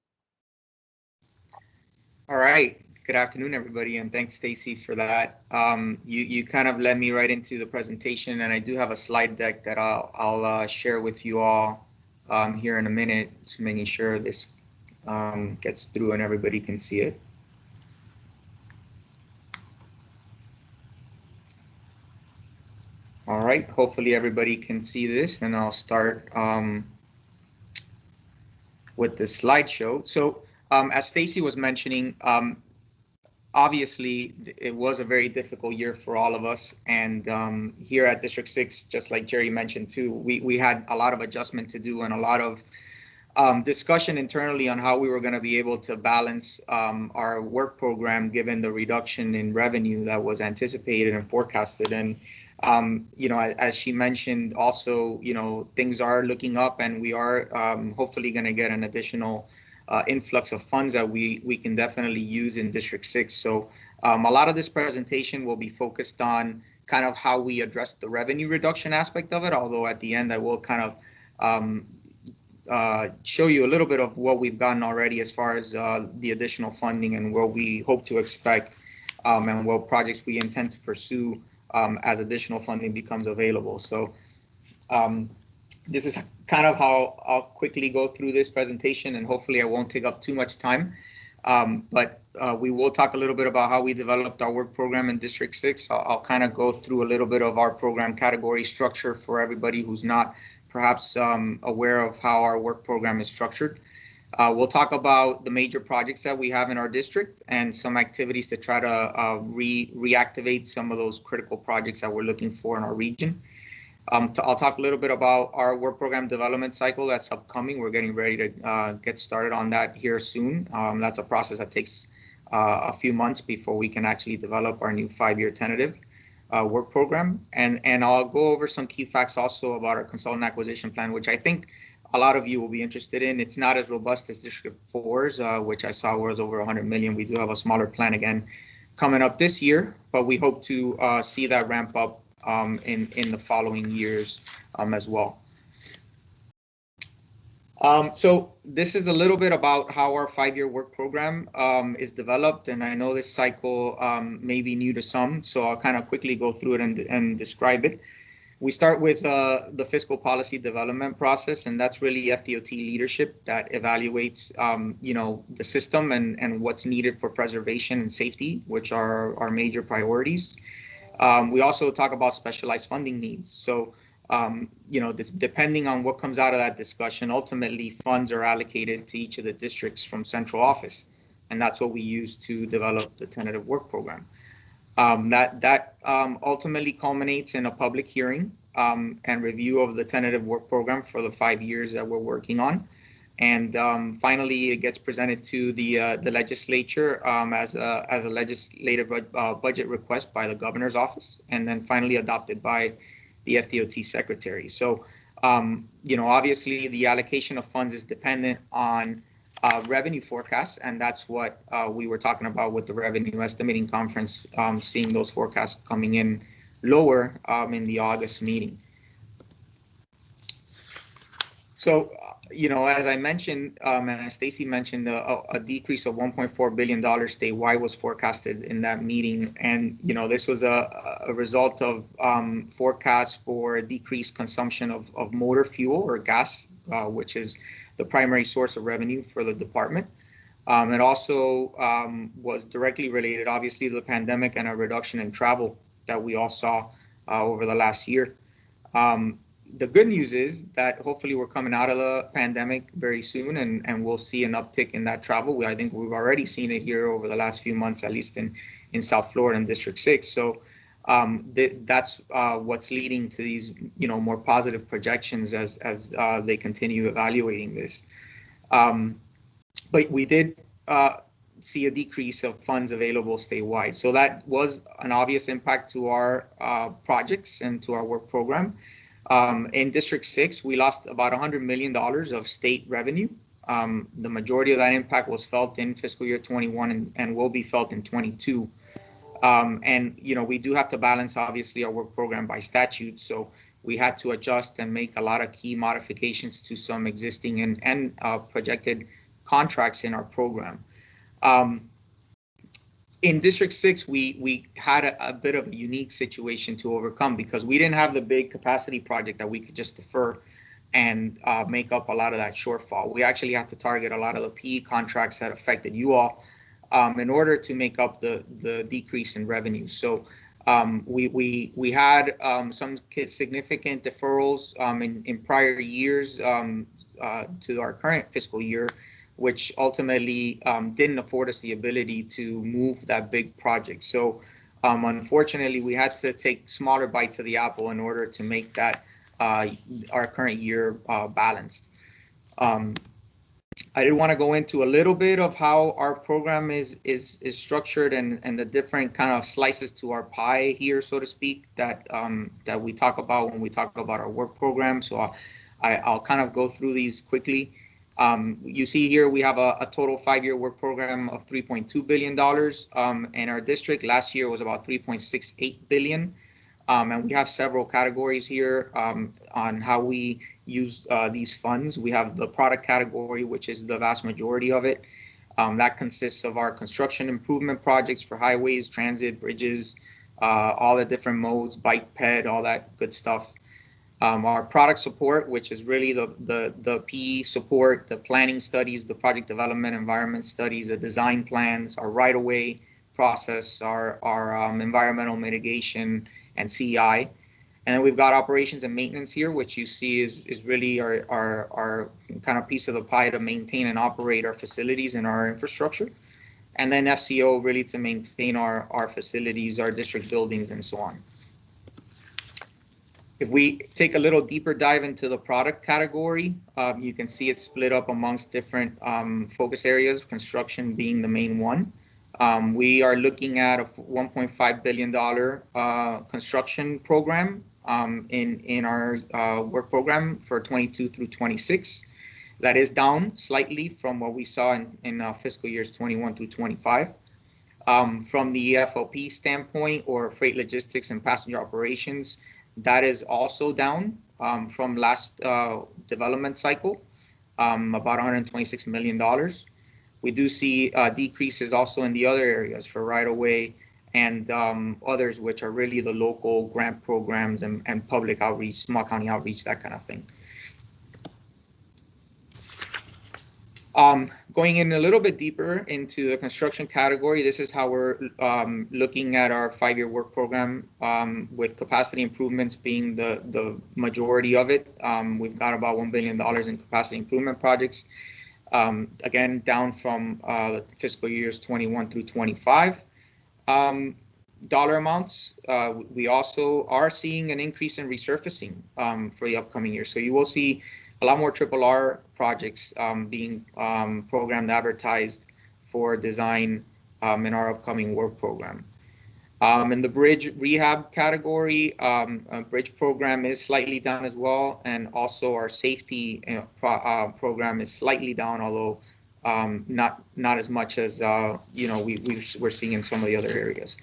All right. Good afternoon, everybody, and thanks, Stacy, for that. You kind of led me right into the presentation, and I do have a slide deck that I'll share with you all here in a minute, just making sure this gets through and everybody can see it. All right, hopefully everybody can see this, and I'll start with the slideshow. So as Stacy was mentioning, obviously it was a very difficult year for all of us, and here at District 6, just like Jerry mentioned too, we had a lot of adjustment to do and a lot of discussion internally on how we were going to be able to balance our work program given the reduction in revenue that was anticipated and forecasted. And you know, as she mentioned, also, you know, things are looking up, and we are hopefully going to get an additional influx of funds that we can definitely use in District 6. So a lot of this presentation will be focused on kind of how we address the revenue reduction aspect of it, although at the end I will kind of show you a little bit of what we've gotten already as far as the additional funding and what we hope to expect and what projects we intend to pursue as additional funding becomes available. So this is kind of how I'll quickly go through this presentation, and hopefully I won't take up too much time. But we will talk a little bit about how we developed our work program in District 6. I'll kind of go through a little bit of our program category structure for everybody who's not perhaps aware of how our work program is structured. We'll talk about the major projects that we have in our district and some activities to try to reactivate some of those critical projects that we're looking for in our region. I'll talk a little bit about our work program development cycle that's upcoming. We're getting ready to get started on that here soon. That's a process that takes a few months before we can actually develop our new 5-year tentative work program. And I'll go over some key facts also about our consultant acquisition plan, which I think a lot of you will be interested in. It's not as robust as District 4's, which I saw was over 100 million. We do have a smaller plan again coming up this year, but we hope to see that ramp up in the following years as well. So this is a little bit about how our 5-year work program is developed, and I know this cycle may be new to some, so I'll kind of quickly go through it and describe it. We start with the fiscal policy development process, and that's really FDOT leadership that evaluates, you know, the system and what's needed for preservation and safety, which are our major priorities. We also talk about specialized funding needs. So, you know, depending on what comes out of that discussion, ultimately funds are allocated to each of the districts from central office, and that's what we use to develop the tentative work program. That ultimately culminates in a public hearing and review of the tentative work program for the 5 years that we're working on. And finally, it gets presented to the legislature as a legislative budget request by the governor's office, and then finally adopted by the FDOT secretary. So, obviously, the allocation of funds is dependent on revenue forecasts, and that's what we were talking about with the revenue estimating conference, seeing those forecasts coming in lower in the August meeting. So, as I mentioned, and as Stacy mentioned, a decrease of $1.4 billion statewide was forecasted in that meeting. And, this was a result of forecasts for decreased consumption of motor fuel or gas, which is the primary source of revenue for the department. It also was directly related, obviously, to the pandemic and a reduction in travel that we all saw over the last year. The good news is that hopefully we're coming out of the pandemic very soon, and we'll see an uptick in that travel. I think we've already seen it here over the last few months, at least in South Florida and District 6. So that's what's leading to these, more positive projections as they continue evaluating this. But we did see a decrease of funds available statewide. So that was an obvious impact to our projects and to our work program. In District 6, we lost about $100 million of state revenue. The majority of that impact was felt in fiscal year 21 and will be felt in 22. And, we do have to balance, obviously, our work program by statute. So we had to adjust and make a lot of key modifications to some existing and projected contracts in our program. In District 6, we had a bit of a unique situation to overcome because we didn't have the big capacity project that we could just defer and make up a lot of that shortfall. We actually have to target a lot of the PE contracts that affected you all in order to make up the decrease in revenue. So we had some significant deferrals in prior years to our current fiscal year, which ultimately didn't afford us the ability to move that big project. So unfortunately, we had to take smaller bites of the apple in order to make that our current year balanced. I did want to go into a little bit of how our program is structured and the different kind of slices to our pie here, so to speak, that we talk about when we talk about our work program. So I'll kind of go through these quickly. You see here we have a total 5-year work program of $3.2 billion in our district. Last year was about $3.68 billion. And we have several categories here on how we use these funds. We have the product category, which is the vast majority of it. That consists of our construction improvement projects for highways, transit, bridges, all the different modes, bike ped, all that good stuff. Our product support, which is really the PE support, the planning studies, the project development, environment studies, the design plans, our right-of-way process, our environmental mitigation, and CI. And then we've got operations and maintenance here, which you see is really our kind of piece of the pie to maintain and operate our facilities and our infrastructure. And then FCO really to maintain our facilities, our district buildings, and so on. If we take a little deeper dive into the product category, you can see it's split up amongst different focus areas, construction being the main one. We are looking at a $1.5 billion construction program in our work program for 22 through 26. That is down slightly from what we saw in fiscal years 21 through 25. From the FOP standpoint, or freight logistics and passenger operations, that is also down from last development cycle, about $126 million. We do see decreases also in the other areas for right-of-way and others, which are really the local grant programs and public outreach, small county outreach, that kind of thing. Going in a little bit deeper into the construction category, this is how we're looking at our 5-year work program, with capacity improvements being the majority of it. We've got about $1 billion in capacity improvement projects. Again, down from the fiscal years 21 through 25. dollar amounts, we also are seeing an increase in resurfacing for the upcoming year. So you will see a lot more RRR projects being programmed, advertised for design in our upcoming work program. In the bridge rehab category, bridge program is slightly down as well, and also our safety program is slightly down, although not as much as we're seeing in some of the other areas.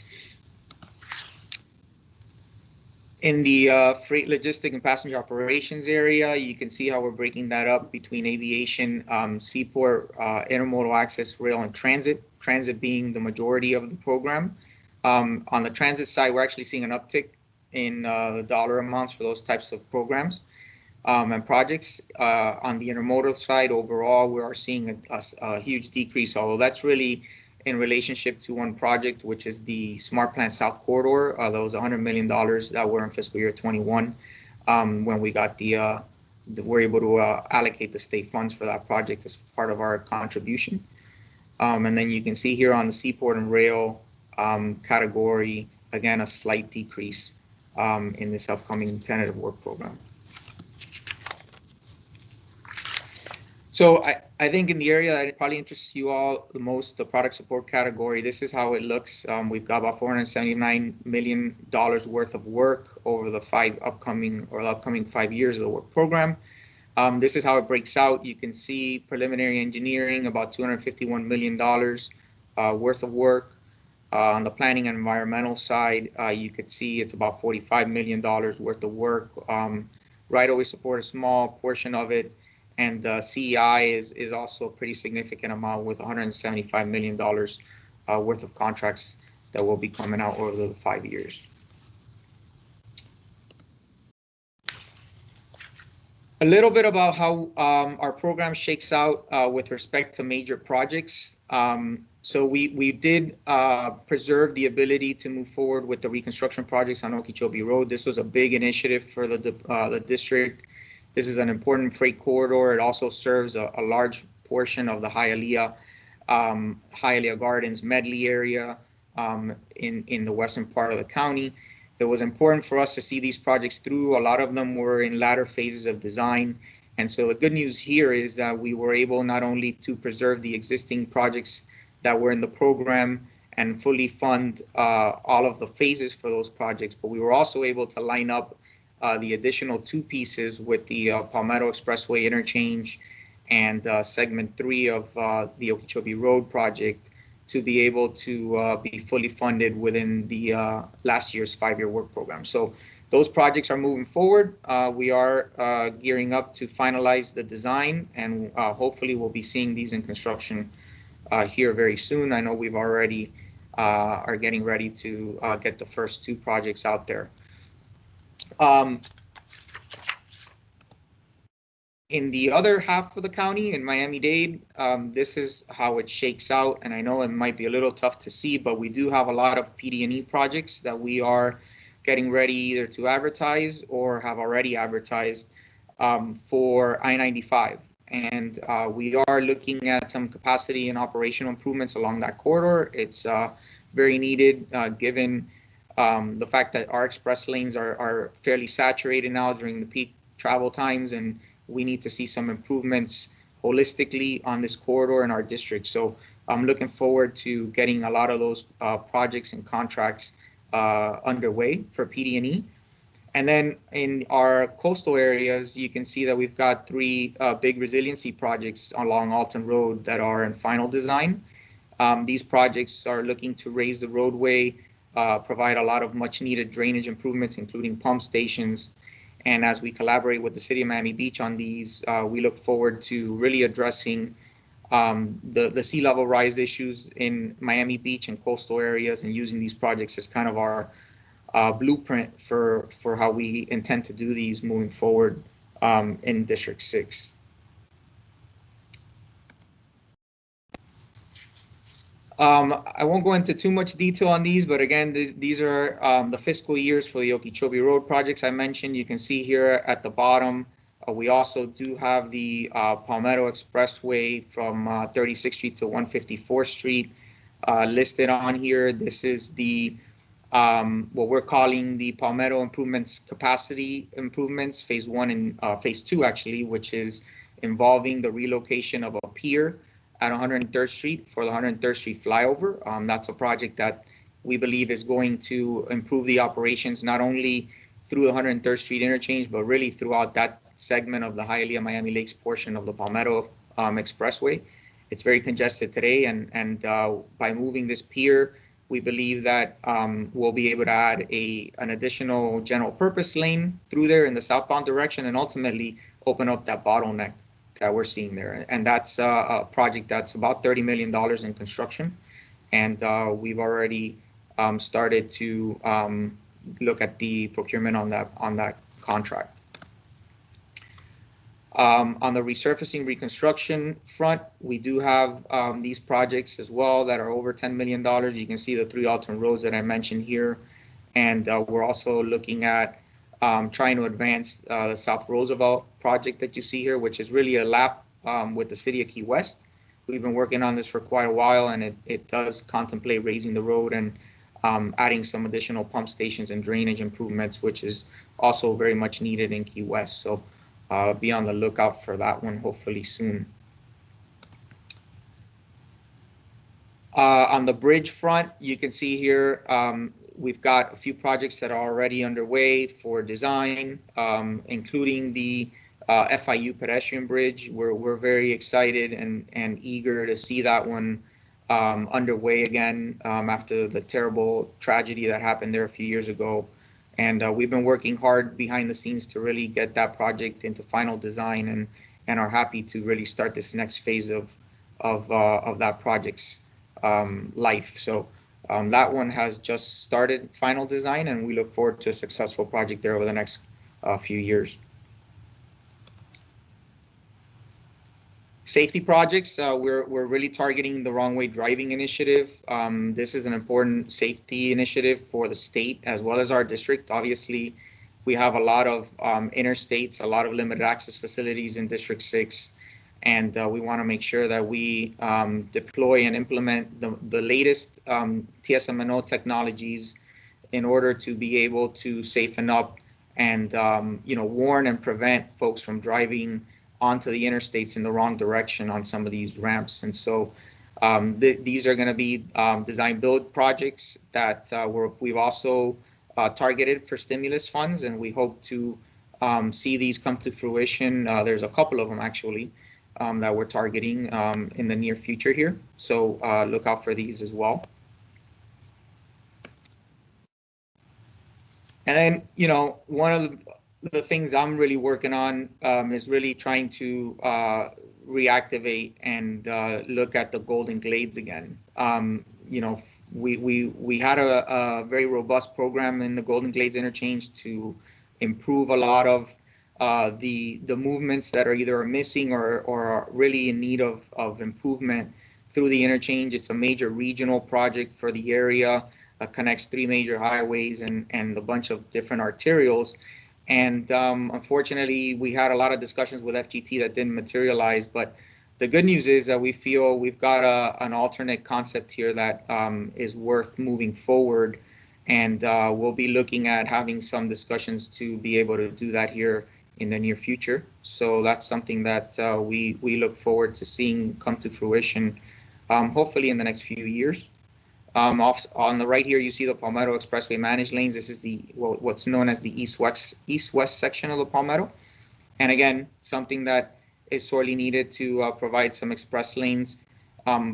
In the freight logistic and passenger operations area, you can see how we're breaking that up between aviation, seaport, intermodal access, rail, and transit. Transit being the majority of the program. On the transit side, we're actually seeing an uptick in the dollar amounts for those types of programs and projects. On the intermodal side, overall, we are seeing a huge decrease, although that's really in relationship to one project, which is the Smart Plant South Corridor. That was $100 million that were in fiscal year 21 when we got we're able to allocate the state funds for that project as part of our contribution. And then you can see here on the seaport and rail category, again, a slight decrease in this upcoming tentative work program. So I think in the area that probably interests you all the most, the product support category, this is how it looks. We've got about $479 million worth of work over the upcoming 5 years of the work program. This is how it breaks out. You can see preliminary engineering, about $251 million worth of work. On the planning and environmental side, you could see it's about $45 million worth of work. Right-of-way support, a small portion of it. And CEI is also a pretty significant amount with $175 million worth of contracts that will be coming out over the 5 years. A little bit about how our program shakes out with respect to major projects. So we did preserve the ability to move forward with the reconstruction projects on Okeechobee Road. This was a big initiative for the district. This is an important freight corridor. It also serves a large portion of the Hialeah Gardens Medley area in the western part of the county. It was important for us to see these projects through. A lot of them were in latter phases of design. And so the good news here is that we were able not only to preserve the existing projects that were in the program and fully fund all of the phases for those projects, but we were also able to line up the additional 2 pieces with the Palmetto Expressway interchange and segment 3 of the Okeechobee Road project to be able to be fully funded within the last year's 5-year work program. So those projects are moving forward. We are gearing up to finalize the design, and hopefully we'll be seeing these in construction here very soon. I know we've already are getting ready to get the first 2 projects out there. In the other half of the county, in Miami-Dade, this is how it shakes out. And I know it might be a little tough to see, but we do have a lot of PD&E projects that we are getting ready either to advertise or have already advertised for I-95. And we are looking at some capacity and operational improvements along that corridor. It's very needed given the fact that our express lanes are fairly saturated now during the peak travel times, and we need to see some improvements holistically on this corridor in our district. So I'm looking forward to getting a lot of those projects and contracts underway for PD&E. And then in our coastal areas, you can see that we've got 3 big resiliency projects along Alton Road that are in final design. These projects are looking to raise the roadway, provide a lot of much needed drainage improvements, including pump stations. And as we collaborate with the city of Miami Beach on these, we look forward to really addressing the sea level rise issues in Miami Beach and coastal areas, and using these projects as kind of our blueprint for how we intend to do these moving forward in District 6. I won't go into too much detail on these, but again, these are the fiscal years for the Okeechobee Road projects I mentioned. You can see here at the bottom, we also do have the Palmetto Expressway from 36th Street to 154th Street listed on here. This is the what we're calling the Palmetto Improvements Capacity Improvements, Phase 1 and Phase 2, actually, which is involving the relocation of a pier at 103rd Street for the 103rd Street flyover. That's a project that we believe is going to improve the operations not only through the 103rd Street interchange, but really throughout that segment of the Hialeah Miami Lakes portion of the Palmetto Expressway. It's very congested today, and by moving this pier, we believe that we'll be able to add an additional general purpose lane through there in the southbound direction, and ultimately open up that bottleneck that we're seeing there. And that's a project that's about $30 million in construction, and we've already started to look at the procurement on that contract. On the resurfacing reconstruction front, we do have these projects as well that are over $10 million. You can see the 3 alternate roads that I mentioned here. And we're also looking at trying to advance the South Roosevelt project that you see here, which is really a lap with the city of Key West. We've been working on this for quite a while, and it does contemplate raising the road and adding some additional pump stations and drainage improvements, which is also very much needed in Key West. So be on the lookout for that one, hopefully soon. On the bridge front, you can see here, we've got a few projects that are already underway for design, including the FIU pedestrian bridge. We're very excited and eager to see that one underway again after the terrible tragedy that happened there a few years ago. And we've been working hard behind the scenes to really get that project into final design, and are happy to really start this next phase of that project's life. So that one has just started final design, and we look forward to a successful project there over the next few years. Safety projects, we're really targeting the wrong way driving initiative. This is an important safety initiative for the state as well as our district. Obviously, we have a lot of interstates, a lot of limited access facilities in District 6, and we want to make sure that we deploy and implement the latest TSMNO technologies in order to be able to safen up and warn and prevent folks from driving onto the interstates in the wrong direction on some of these ramps. And so these are going to be design build projects that we've also targeted for stimulus funds, and we hope to see these come to fruition. There's a couple of them actually that we're targeting in the near future here. So look out for these as well. And then, one of the things I'm really working on is really trying to reactivate and look at the Golden Glades again. We had a very robust program in the Golden Glades interchange to improve a lot of the movements that are either missing or are really in need of improvement through the interchange. It's a major regional project for the area, connects 3 major highways and a bunch of different arterials. And unfortunately, we had a lot of discussions with FGT that didn't materialize. But the good news is that we feel we've got an alternate concept here that is worth moving forward. And we'll be looking at having some discussions to be able to do that here in the near future. So that's something that we look forward to seeing come to fruition, hopefully in the next few years. On the right here, you see the Palmetto Expressway managed lanes. This is what's known as the east-west section of the Palmetto. And again, something that is sorely needed to provide some express lanes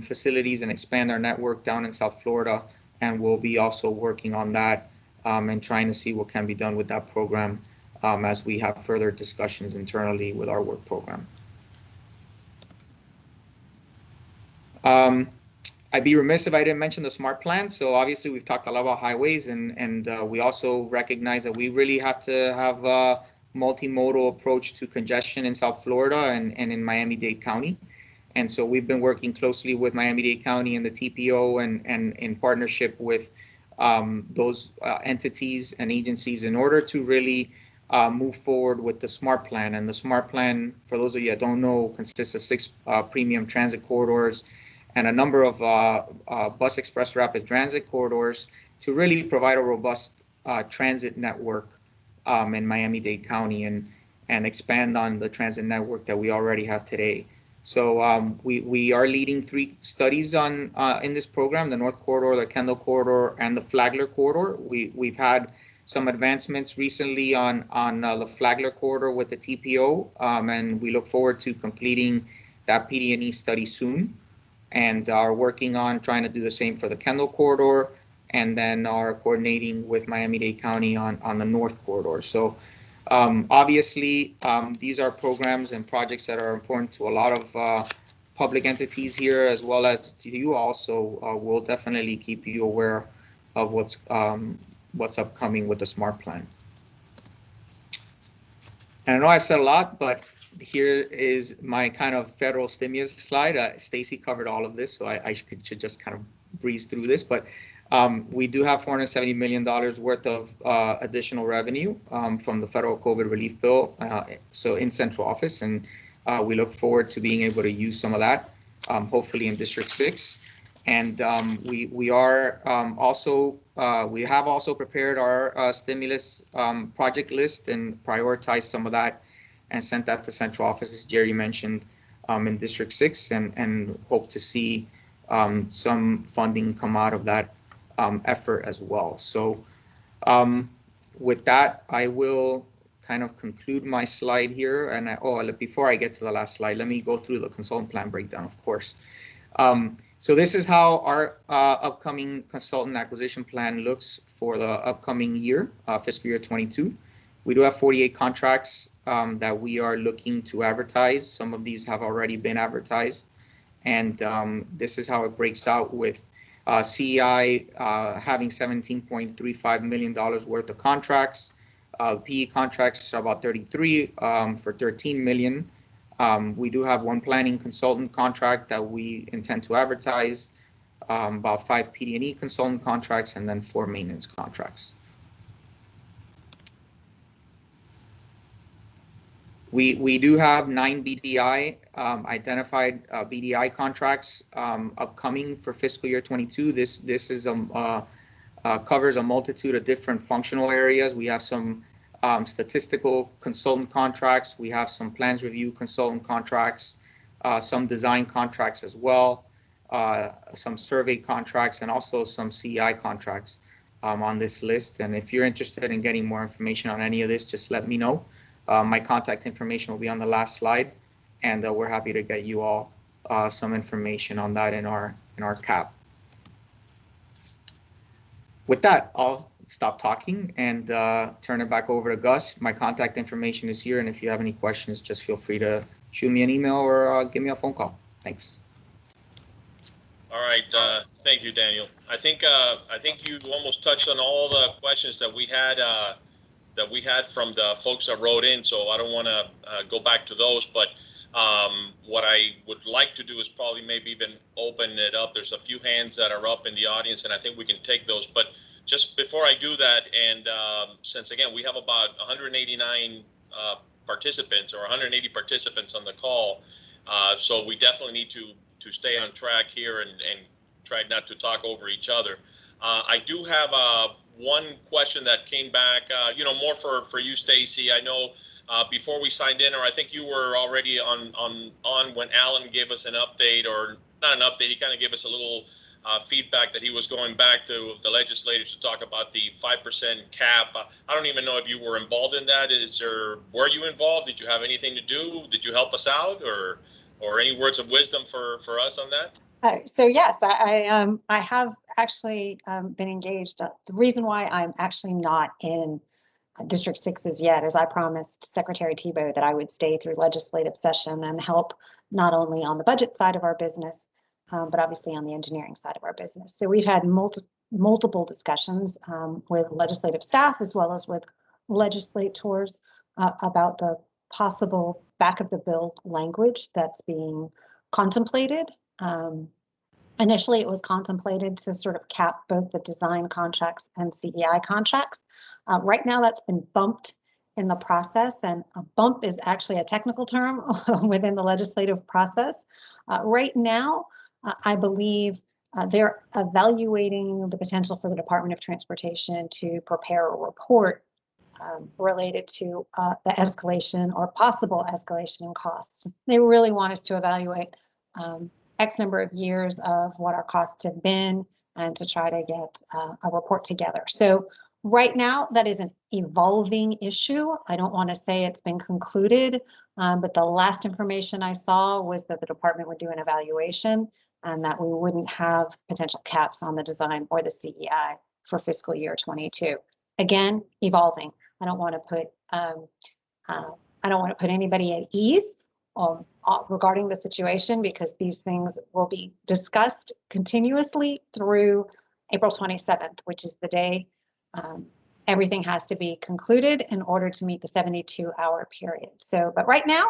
facilities and expand our network down in South Florida. And we'll be also working on that and trying to see what can be done with that program as we have further discussions internally with our work program. I'd be remiss if I didn't mention the SMART plan. So obviously we've talked a lot about highways, and we also recognize that we really have to have a multimodal approach to congestion in South Florida and in Miami-Dade County. And so we've been working closely with Miami-Dade County and the TPO and in partnership with those entities and agencies in order to really move forward with the SMART plan. And the SMART plan, for those of you that don't know, consists of 6 premium transit corridors and a number of bus express rapid transit corridors to really provide a robust transit network in Miami-Dade County and expand on the transit network that we already have today. So we are leading 3 studies on in this program: the North Corridor, the Kendall Corridor, and the Flagler Corridor. We've had some advancements recently on the Flagler Corridor with the TPO, and we look forward to completing that PD&E study soon, and are working on trying to do the same for the Kendall Corridor, and then are coordinating with Miami-Dade County on the North Corridor. So obviously, these are programs and projects that are important to a lot of public entities here, as well as to you also. We'll definitely keep you aware of what's upcoming with the SMART plan. And I know I've said a lot, but here is my kind of federal stimulus slide. Stacy covered all of this, so I should just kind of breeze through this. But we do have $470 million worth of additional revenue from the federal COVID relief bill, so in central office, and we look forward to being able to use some of that, hopefully in District 6. And we have also prepared our stimulus project list and prioritized some of that and sent that to central office, as Jerry mentioned, in District 6, and hope to see some funding come out of that effort as well. So with that, I will kind of conclude my slide here. And before I get to the last slide, let me go through the consultant plan breakdown, of course. So this is how our upcoming consultant acquisition plan looks for the upcoming year, fiscal year 22. We do have 48 contracts that we are looking to advertise. Some of these have already been advertised. And this is how it breaks out, with CEI having $17.35 million worth of contracts. PE contracts are about 33 for $13 million. We do have 1 planning consultant contract that we intend to advertise, about 5 PD&E consultant contracts, and then 4 maintenance contracts. We do have 9 BDI identified BDI contracts upcoming for fiscal year 22. This is covers a multitude of different functional areas. We have some statistical consultant contracts. We have some plans review consultant contracts, some design contracts as well, some survey contracts, and also some CEI contracts on this list. And if you're interested in getting more information on any of this, just let me know. My contact information will be on the last slide, and we're happy to get you all some information on that in our CAP. With that, I'll stop talking and turn it back over to Gus. My contact information is here, and if you have any questions, just feel free to shoot me an email or give me a phone call. Thanks. All right, thank you, Daniel. I think you almost touched on all the questions that we had from the folks that wrote in, so I don't want to go back to those. But what I would like to do is probably maybe even open it up. There's a few hands that are up in the audience, and I think we can take those. But just before I do that, and since again we have about 189 participants or 180 participants on the call, so we definitely need to stay on track here and try not to talk over each other. I do have one question that came back, more for you, Stacy. I know before we signed in, or I think you were already on when Alan gave us an update, or not an update, he kind of gave us a little feedback that he was going back to the legislators to talk about the 5% cap. I don't even know if you were involved in that. Were you involved? Did you have anything to do? Did you help us out, or any words of wisdom for us on that? So yes, I have actually been engaged. The reason why I'm actually not in District 6 as yet is I promised Secretary Thibault that I would stay through legislative session and help not only on the budget side of our business, but obviously on the engineering side of our business. So we've had multiple discussions with legislative staff as well as with legislators about the possible back of the bill language that's being contemplated. Initially, it was contemplated to sort of cap both the design contracts and CEI contracts. Right now, that's been bumped in the process, and a bump is actually a technical term within the legislative process. Right now, I believe They're evaluating the potential for the Department of Transportation to prepare a report related to the escalation or possible escalation in costs. They really want us to evaluate X number of years of what our costs have been and to try to get a report together. So right now, that is an evolving issue. I don't want to say it's been concluded, but the last information I saw was that the department would do an evaluation and that we wouldn't have potential caps on the design or the CEI for fiscal year 22. Again, evolving. I don't want to put anybody at ease regarding the situation, because these things will be discussed continuously through April 27th, which is the day everything has to be concluded in order to meet the 72-hour period. So, but right now,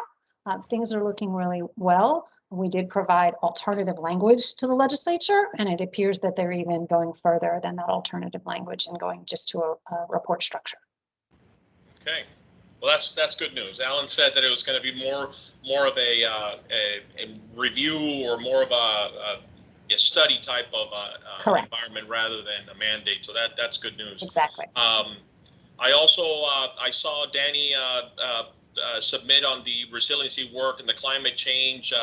things are looking really well. We did provide alternative language to the legislature, and it appears that they're even going further than that alternative language and going just to a report structure. Okay, well that's good news. Alan said that it was going to be more of a review or more of a study type of environment rather than a mandate. So that's good news. Exactly. I also I saw Danny submit on the resiliency work and the climate change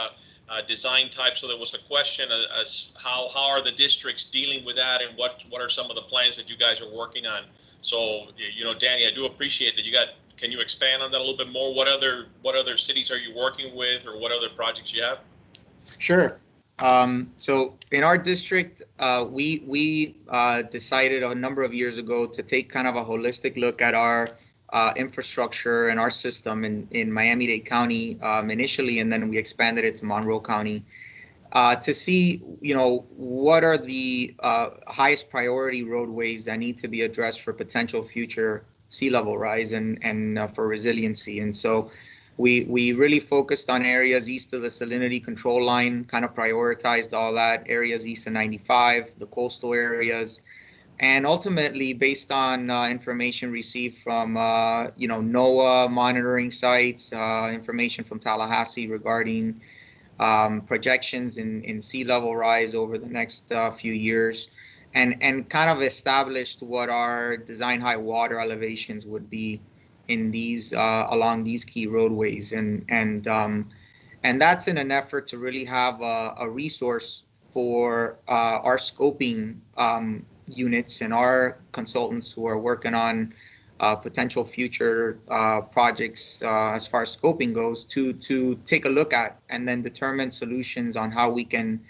design type. So there was a question as how are the districts dealing with that, and what are some of the plans that you guys are working on? So, you know, Danny, I do appreciate that can you expand on that a little bit more? What other cities are you working with, or what other projects you have? Sure. So in our district, we decided a number of years ago to take kind of a holistic look at our infrastructure and our system in Miami-Dade County initially, and then we expanded it to Monroe County to see, you know, what are the highest priority roadways that need to be addressed for potential future sea level rise and for resiliency. And so we really focused on areas east of the salinity control line, kind of prioritized all that, areas east of 95, the coastal areas. And ultimately, based on information received from, you know, NOAA monitoring sites, information from Tallahassee regarding projections in sea level rise over the next few years, and kind of established what our design high water elevations would be in these along these key roadways, and that's in an effort to really have a resource for our scoping units and our consultants who are working on potential future projects as far as scoping goes, to take a look at and then determine solutions on how we can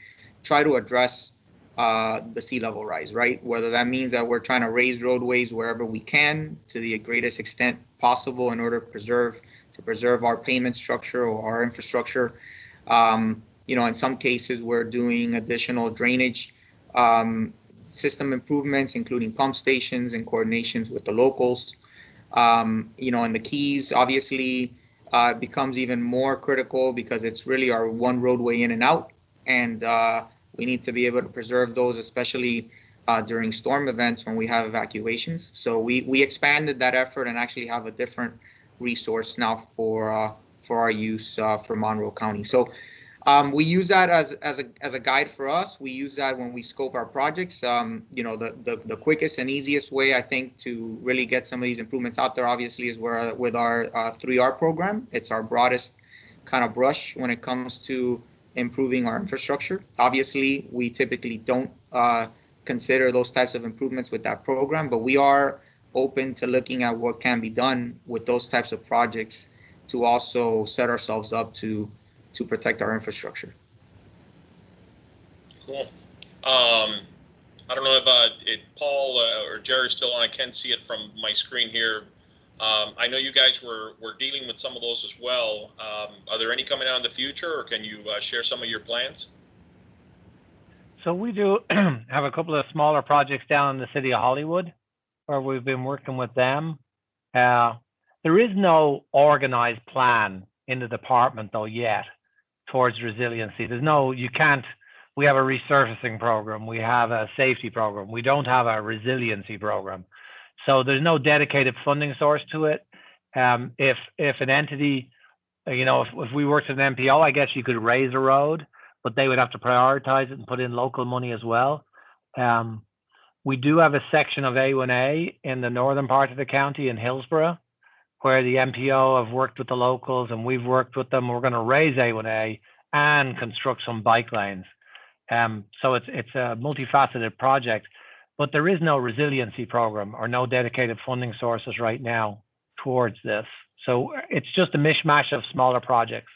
try to address the sea level rise, right? Whether that means that we're trying to raise roadways wherever we can to the greatest extent possible in order to preserve our payment structure or our infrastructure. You know, in some cases, we're doing additional drainage system improvements, including pump stations and coordinations with the locals. You know, and the Keys obviously becomes even more critical because it's really our one roadway in and out, and we need to be able to preserve those, especially during storm events when we have evacuations. So we expanded that effort and actually have a different resource now for our use for Monroe County. So we use that as a guide for us. We use that when we scope our projects. You know, the quickest and easiest way, I think, to really get some of these improvements out there, obviously, is with our 3R program. It's our broadest kind of brush when it comes to improving our infrastructure. Obviously, we typically don't consider those types of improvements with that program, but we are open to looking at what can be done with those types of projects to also set ourselves up to protect our infrastructure. Cool. I don't know if Paul or Jerry's still on. I can't see it from my screen here. I know you guys were dealing with some of those as well. Are there any coming out in the future, or can you share some of your plans? So we do have a couple of smaller projects down in the city of Hollywood where we've been working with them. There is no organized plan in the department though yet towards resiliency. We have a resurfacing program, we have a safety program, we don't have a resiliency program. So there's no dedicated funding source to it. If an entity, you know, if we worked with an MPO, I guess you could raise a road, but they would have to prioritize it and put in local money as well. We do have a section of A1A in the northern part of the county in Hillsborough, where the MPO have worked with the locals and we've worked with them. We're going to raise A1A and construct some bike lanes. So it's a multifaceted project, but there is no resiliency program or no dedicated funding sources right now towards this. So it's just a mishmash of smaller projects.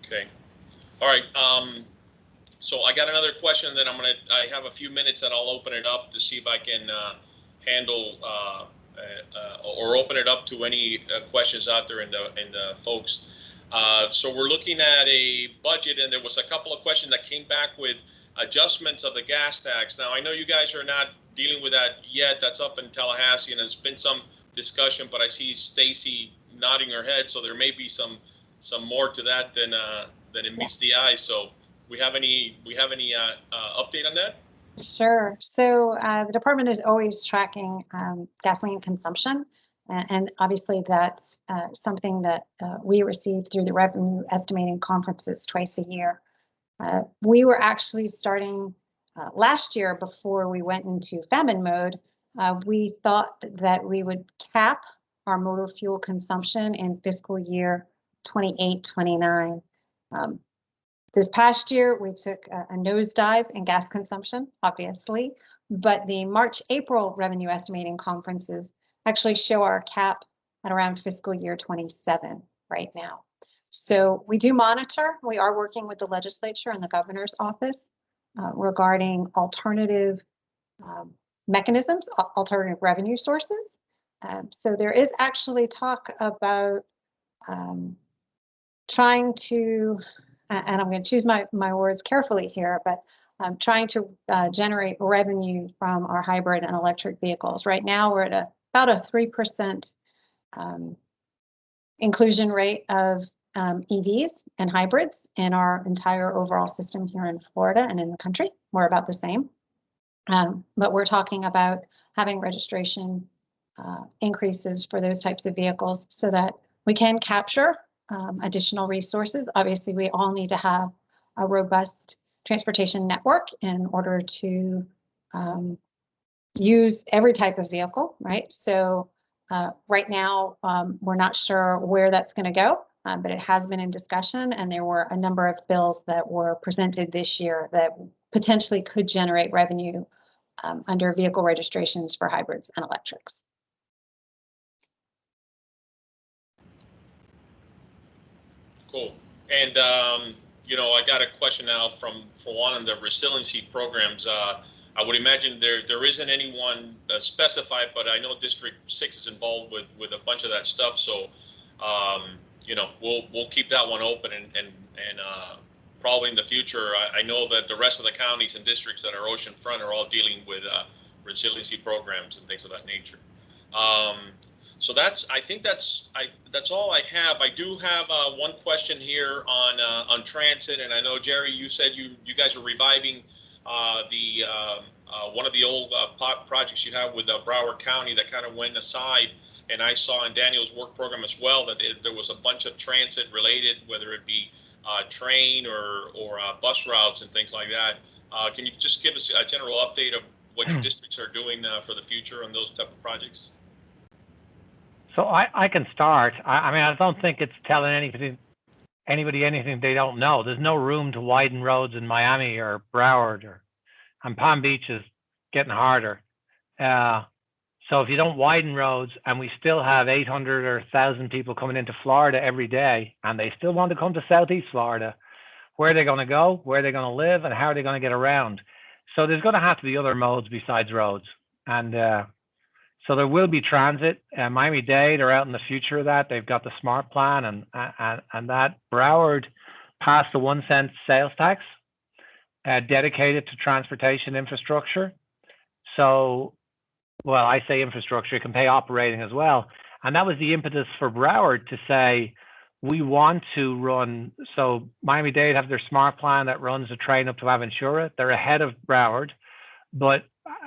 Okay. All right. So I got another question that I have a few minutes and I'll open it up to see if I can handle or open it up to any questions out there in the folks. So we're looking at a budget, and there was a couple of questions that came back with adjustments of the gas tax. Now I know you guys are not dealing with that yet. That's up in Tallahassee, and there's been some discussion, but I see Stacy nodding her head, so there may be some more to that than it meets the eye. So we have any update on that? Sure. So the department is always tracking gasoline consumption, and obviously that's something that we receive through the revenue estimating conferences twice a year. We were actually starting last year, before we went into famine mode. We thought that we would cap our motor fuel consumption in fiscal year 28-29. This past year, we took a nosedive in gas consumption, obviously, but the March-April revenue estimating conferences actually show our cap at around fiscal year 27 right now. So we do monitor. We are working with the legislature and the governor's office regarding alternative mechanisms, alternative revenue sources. So there is actually talk about trying to, and I'm going to choose my words carefully here, but trying to generate revenue from our hybrid and electric vehicles. Right now, we're at about a 3% inclusion rate of EVs and hybrids in our entire overall system here in Florida and in the country. We're about the same. But we're talking about having registration increases for those types of vehicles so that we can capture additional resources. Obviously, we all need to have a robust transportation network in order to use every type of vehicle, right? So right now, we're not sure where that's going to go, but it has been in discussion, and there were a number of bills that were presented this year that potentially could generate revenue under vehicle registrations for hybrids and electrics. Cool. And you know, I got a question now for one on the resiliency programs. I would imagine there isn't anyone specified, but I know District 6 is involved with a bunch of that stuff. So you know, we'll keep that one open, and probably in the future, I know that the rest of the counties and districts that are oceanfront are all dealing with resiliency programs and things of that nature. So I think that's all I have. I do have one question here on transit, and I know, Jerry, you said you guys are reviving one of the old projects you have with Broward County that kind of went aside. And I saw in Daniel's work program as well that there was a bunch of transit related, whether it be train or bus routes and things like that. Can you just give us a general update of what your districts are doing for the future on those type of projects? So I can start. I mean, I don't think it's telling anybody anything they don't know. There's no room to widen roads in Miami or Broward, and Palm Beach is getting harder. So if you don't widen roads, and we still have 800 or 1,000 people coming into Florida every day, and they still want to come to Southeast Florida, where are they going to go? Where are they going to live? And how are they going to get around? So there's going to have to be other modes besides roads. And so there will be transit. Miami-Dade are out in the future of that. They've got the SMART plan, and that Broward passed the 1 cent sales tax dedicated to transportation infrastructure. So, well, I say infrastructure, it can pay operating as well. And that was the impetus for Broward to say, we want to run, so Miami-Dade have their SMART plan that runs a train up to Aventura. They're ahead of Broward, but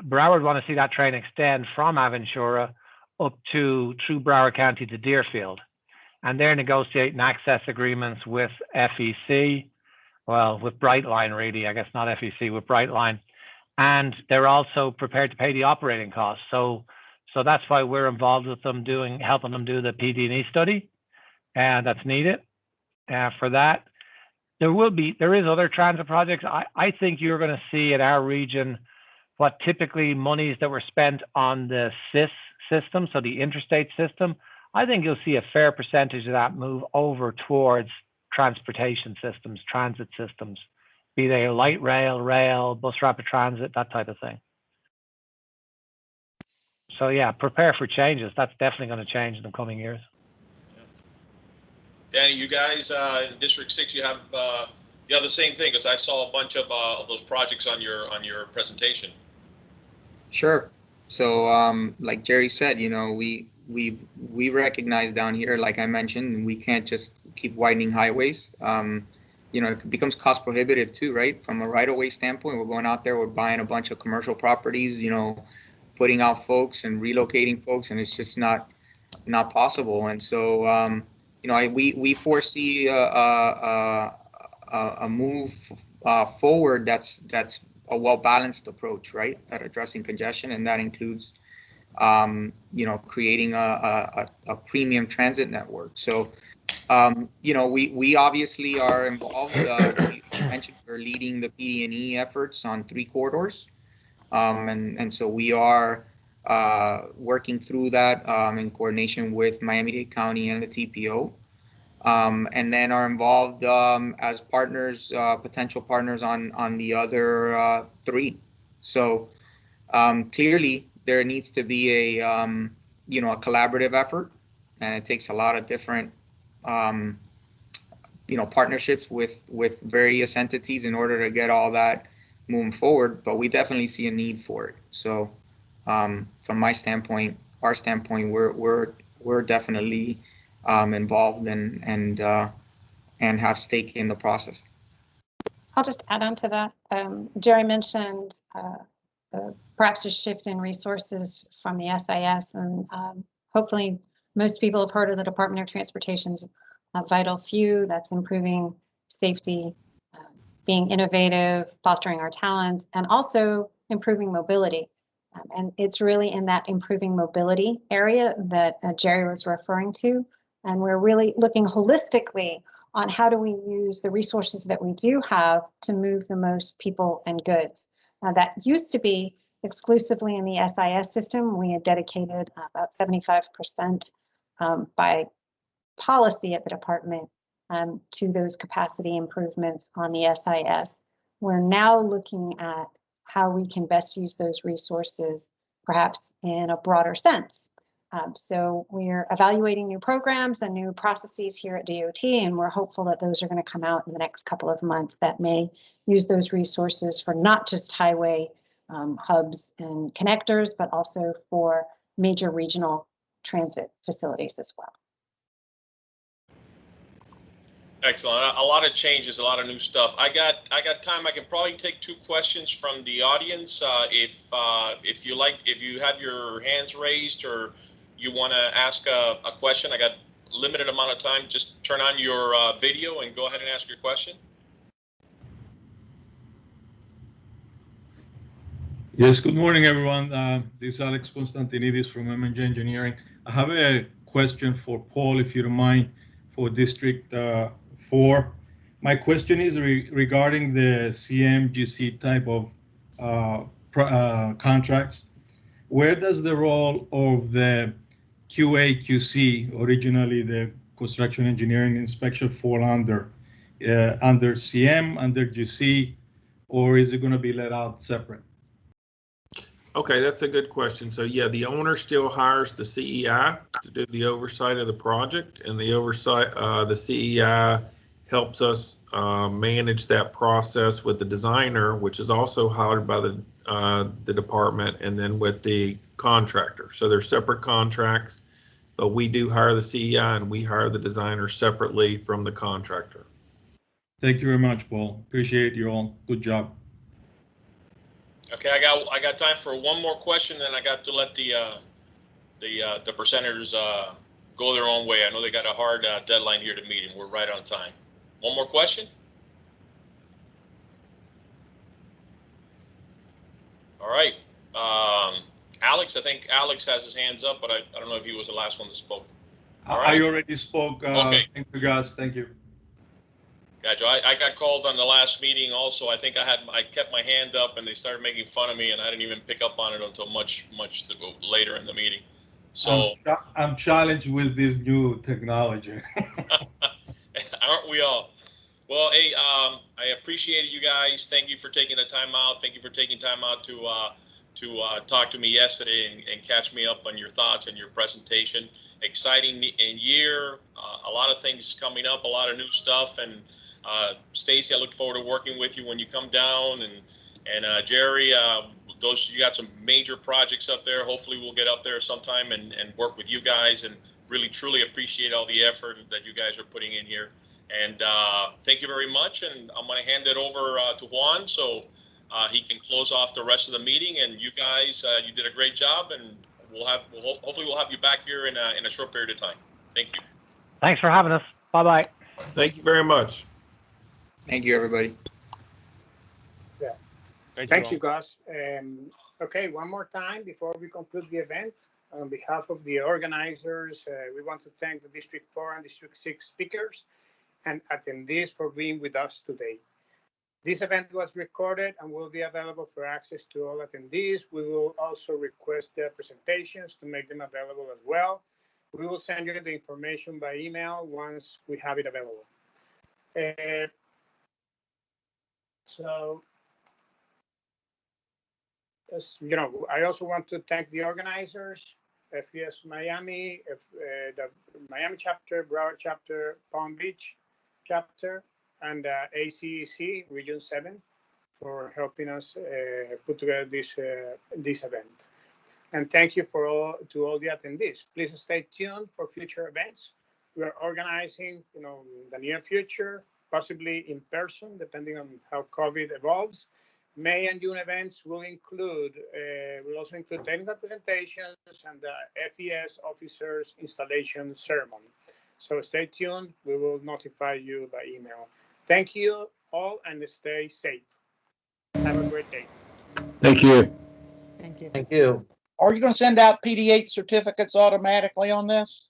Broward want to see that train extend from Aventura up to through Broward County to Deerfield. and they're negotiating access agreements with FEC, well, with Brightline really, I guess not FEC, with Brightline, and they're also prepared to pay the operating costs. So that's why we're involved with them helping them do the PD&E study, and that's needed for that. There is other transit projects. I think you're going to see in our region what typically monies that were spent on the SIS system, so the interstate system, I think you'll see a fair percentage of that move over towards transportation systems, transit systems, be they light rail, bus rapid transit, that type of thing. So yeah, prepare for changes. That's definitely going to change in the coming years. Danny, you guys in District 6, you have the same thing, because I saw a bunch of those projects on your presentation. Sure. So, like Jerry said, you know, we recognize down here, like I mentioned, we can't just keep widening highways. You know, it becomes cost prohibitive too, right? From a right-of-way standpoint, we're going out there, we're buying a bunch of commercial properties, you know, putting out folks and relocating folks, and it's just not possible. And so, you know, we foresee a move forward that's a well-balanced approach, right, at addressing congestion, and that includes, you know, creating a premium transit network. So, you know, we obviously are involved. We mentioned we're leading the PD&E efforts on 3 corridors, and so we are working through that in coordination with Miami-Dade County and the TPO. And then are involved as partners, potential partners on the other 3. So clearly there needs to be a you know, a collaborative effort, and it takes a lot of different you know, partnerships with various entities in order to get all that moving forward. But we definitely see a need for it. So from my standpoint, our standpoint, we're definitely involved and have stake in the process. I'll just add on to that. Jerry mentioned perhaps a shift in resources from the SIS, and hopefully most people have heard of the Department of Transportation's Vital Few. That's improving safety, being innovative, fostering our talents, and also improving mobility. And it's really in that improving mobility area that Jerry was referring to. And we're really looking holistically on how do we use the resources that we do have to move the most people and goods. That used to be exclusively in the SIS system. We had dedicated about 75% by policy at the department to those capacity improvements on the SIS. We're now looking at how we can best use those resources, perhaps in a broader sense. So we're evaluating new programs and new processes here at DOT, and we're hopeful that those are going to come out in the next couple of months that may use those resources for not just highway hubs and connectors, but also for major regional transit facilities as well. Excellent. A lot of changes, a lot of new stuff. I got time. I can probably take 2 questions from the audience. If you like, if you have your hands raised or you want to ask a question, I got limited amount of time. Just turn on your video and go ahead and ask your question. Yes, good morning, everyone. This is Alex Constantinidis from MNG Engineering. I have a question for Paul, if you don't mind, for District 4. My question is regarding the CMGC type of contracts. Where does the role of the QA/QC, originally the Construction Engineering Inspection, fall under? Under CM, under GC, or is it going to be let out separate? Okay, that's a good question. So yeah, the owner still hires the CEI to do the oversight of the project, and the oversight, the CEI helps us manage that process with the designer, which is also hired by the department, and then with the contractor. So they're separate contracts, but we do hire the CEI and we hire the designer separately from the contractor. Thank you very much, Paul. Appreciate you all. Good job. Okay, I got time for one more question, then I got to let the presenters go their own way. I know they got a hard deadline here to meet, and we're right on time. One more question? All right. Alex, I think Alex has his hands up, but I don't know if he was the last one that spoke. All right. I already spoke. Okay. Thank you, guys. Thank you. Gotcha. I got called on the last meeting also. I think I kept my hand up and they started making fun of me, and I didn't even pick up on it until much later in the meeting. So I'm challenged with this new technology. aren't we all? Well, hey, I appreciate you guys. Thank you for taking the time out. Thank you for taking time out to talk to me yesterday and catch me up on your thoughts and your presentation. Exciting year, a lot of things coming up, a lot of new stuff. And Stacy, I look forward to working with you when you come down. And Jerry, you got some major projects up there. Hopefully we'll get up there sometime and work with you guys, and really truly appreciate all the effort that you guys are putting in here. And thank you very much. And I'm going to hand it over to Juan so he can close off the rest of the meeting. And you guys, you did a great job, and hopefully we'll have you back here in a short period of time. Thank you. Thanks for having us. Bye-bye. Thank you very much. Thank you, everybody. Thank you, Gus. Okay, one more time before we conclude the event. On behalf of the organizers, we want to thank the District 4 and District 6 speakers and attendees for being with us today. This event was recorded and will be available for access to all attendees. We will also request their presentations to make them available as well. We will send you the information by email once we have it available. I also want to thank the organizers, FES Miami, the Miami chapter, Broward chapter, Palm Beach chapter, and ACEC Region 7 for helping us put together this event. And thank you to all the attendees. Please stay tuned for future events. We are organizing, the near future, possibly in person, depending on how COVID evolves. May and June events will also include technical presentations and the FES officers installation ceremony. So stay tuned. We will notify you by email. Thank you all and stay safe. Have a great day. Thank you. Thank you. Thank you. Are you going to send out PD8 certificates automatically on this?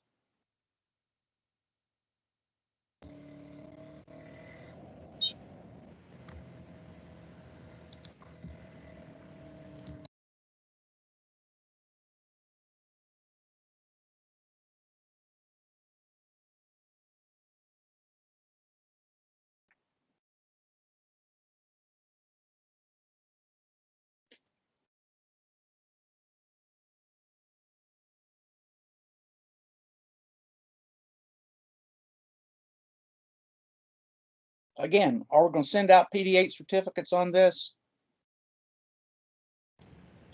Again, are we going to send out PD8 certificates on this?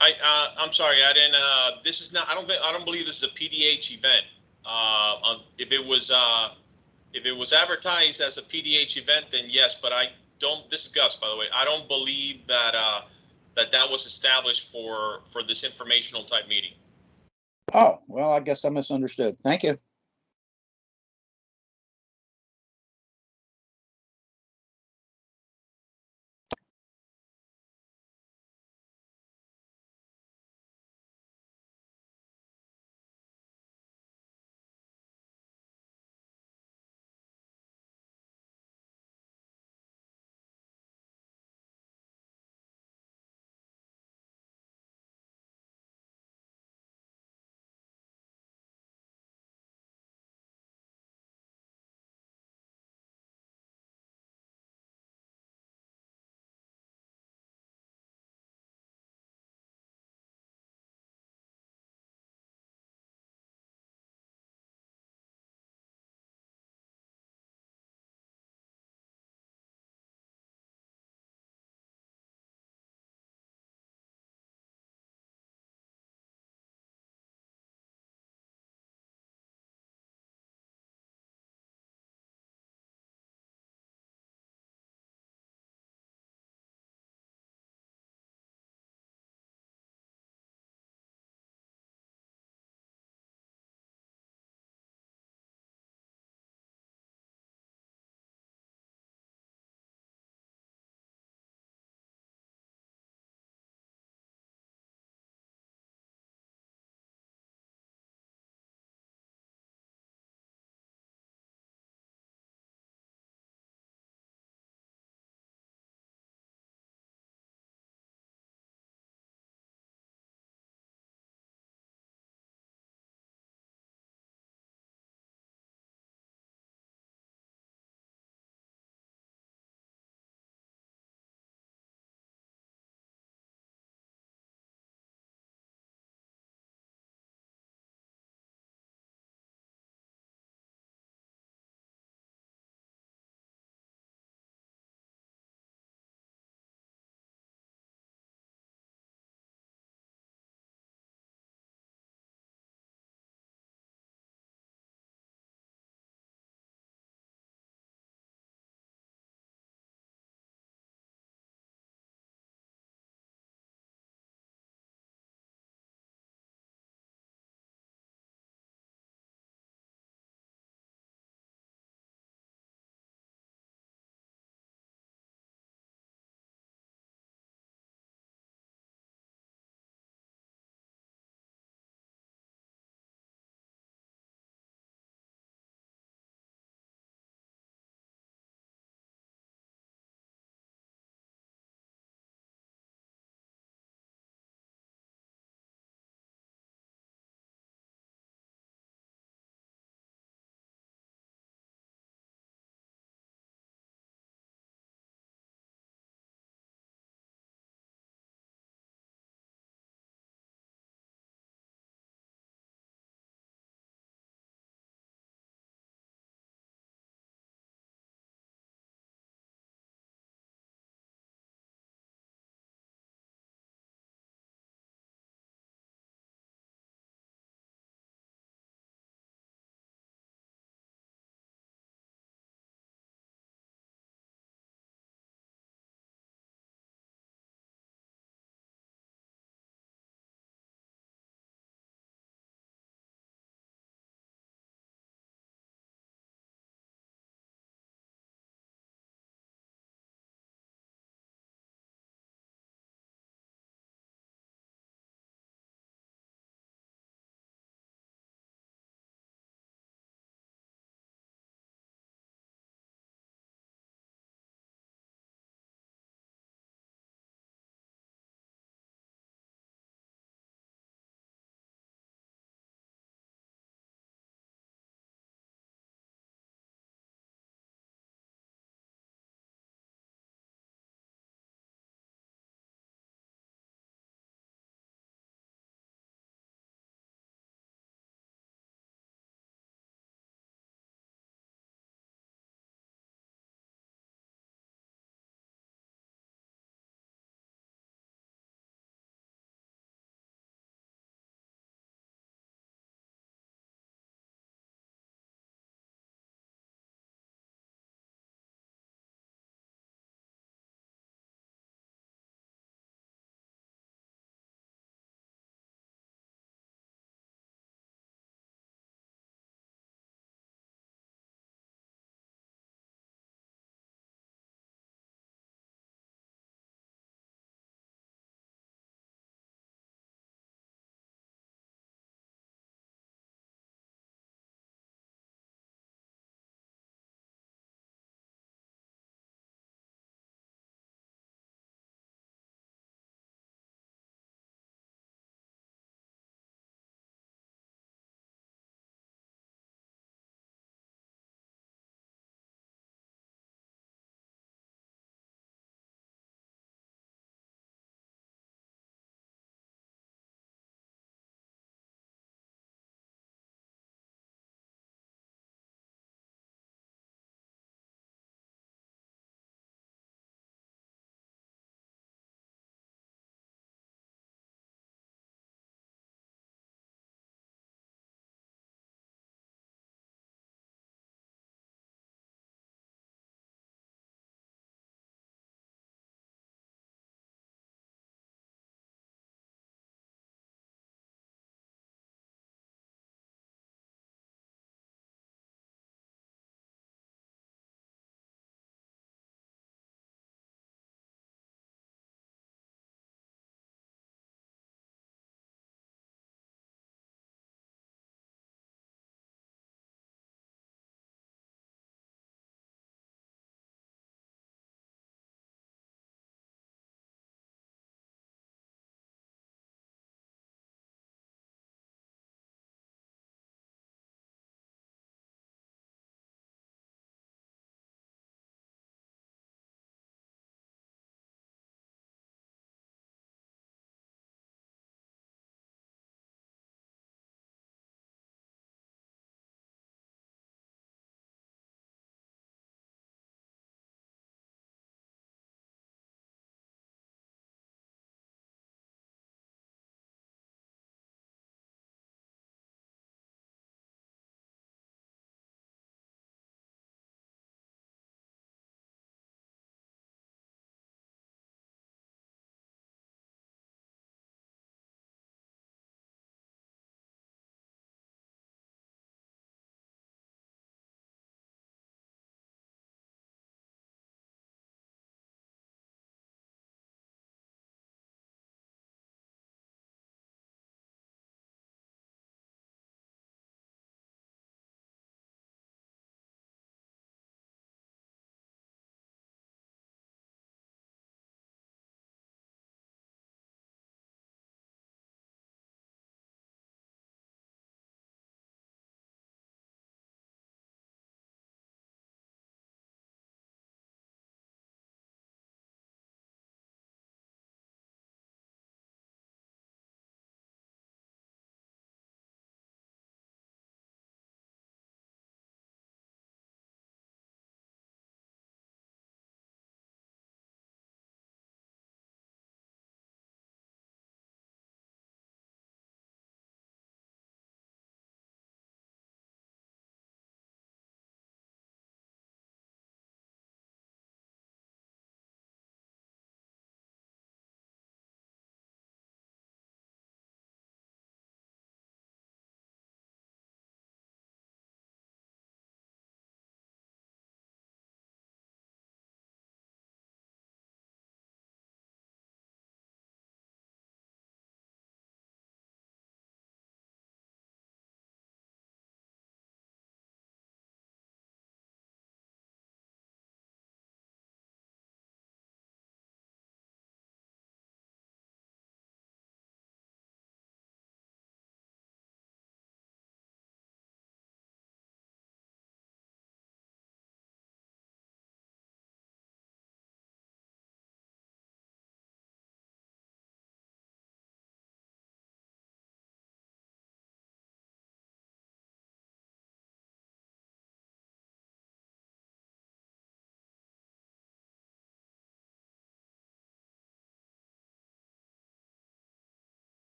I'm sorry, I didn't. This is not. I don't believe this is a PDH event. If it was advertised as a PDH event, then yes. But I don't. This is Gus, by the way. I don't believe that that was established for this informational type meeting. Oh, well, I guess I misunderstood. Thank you.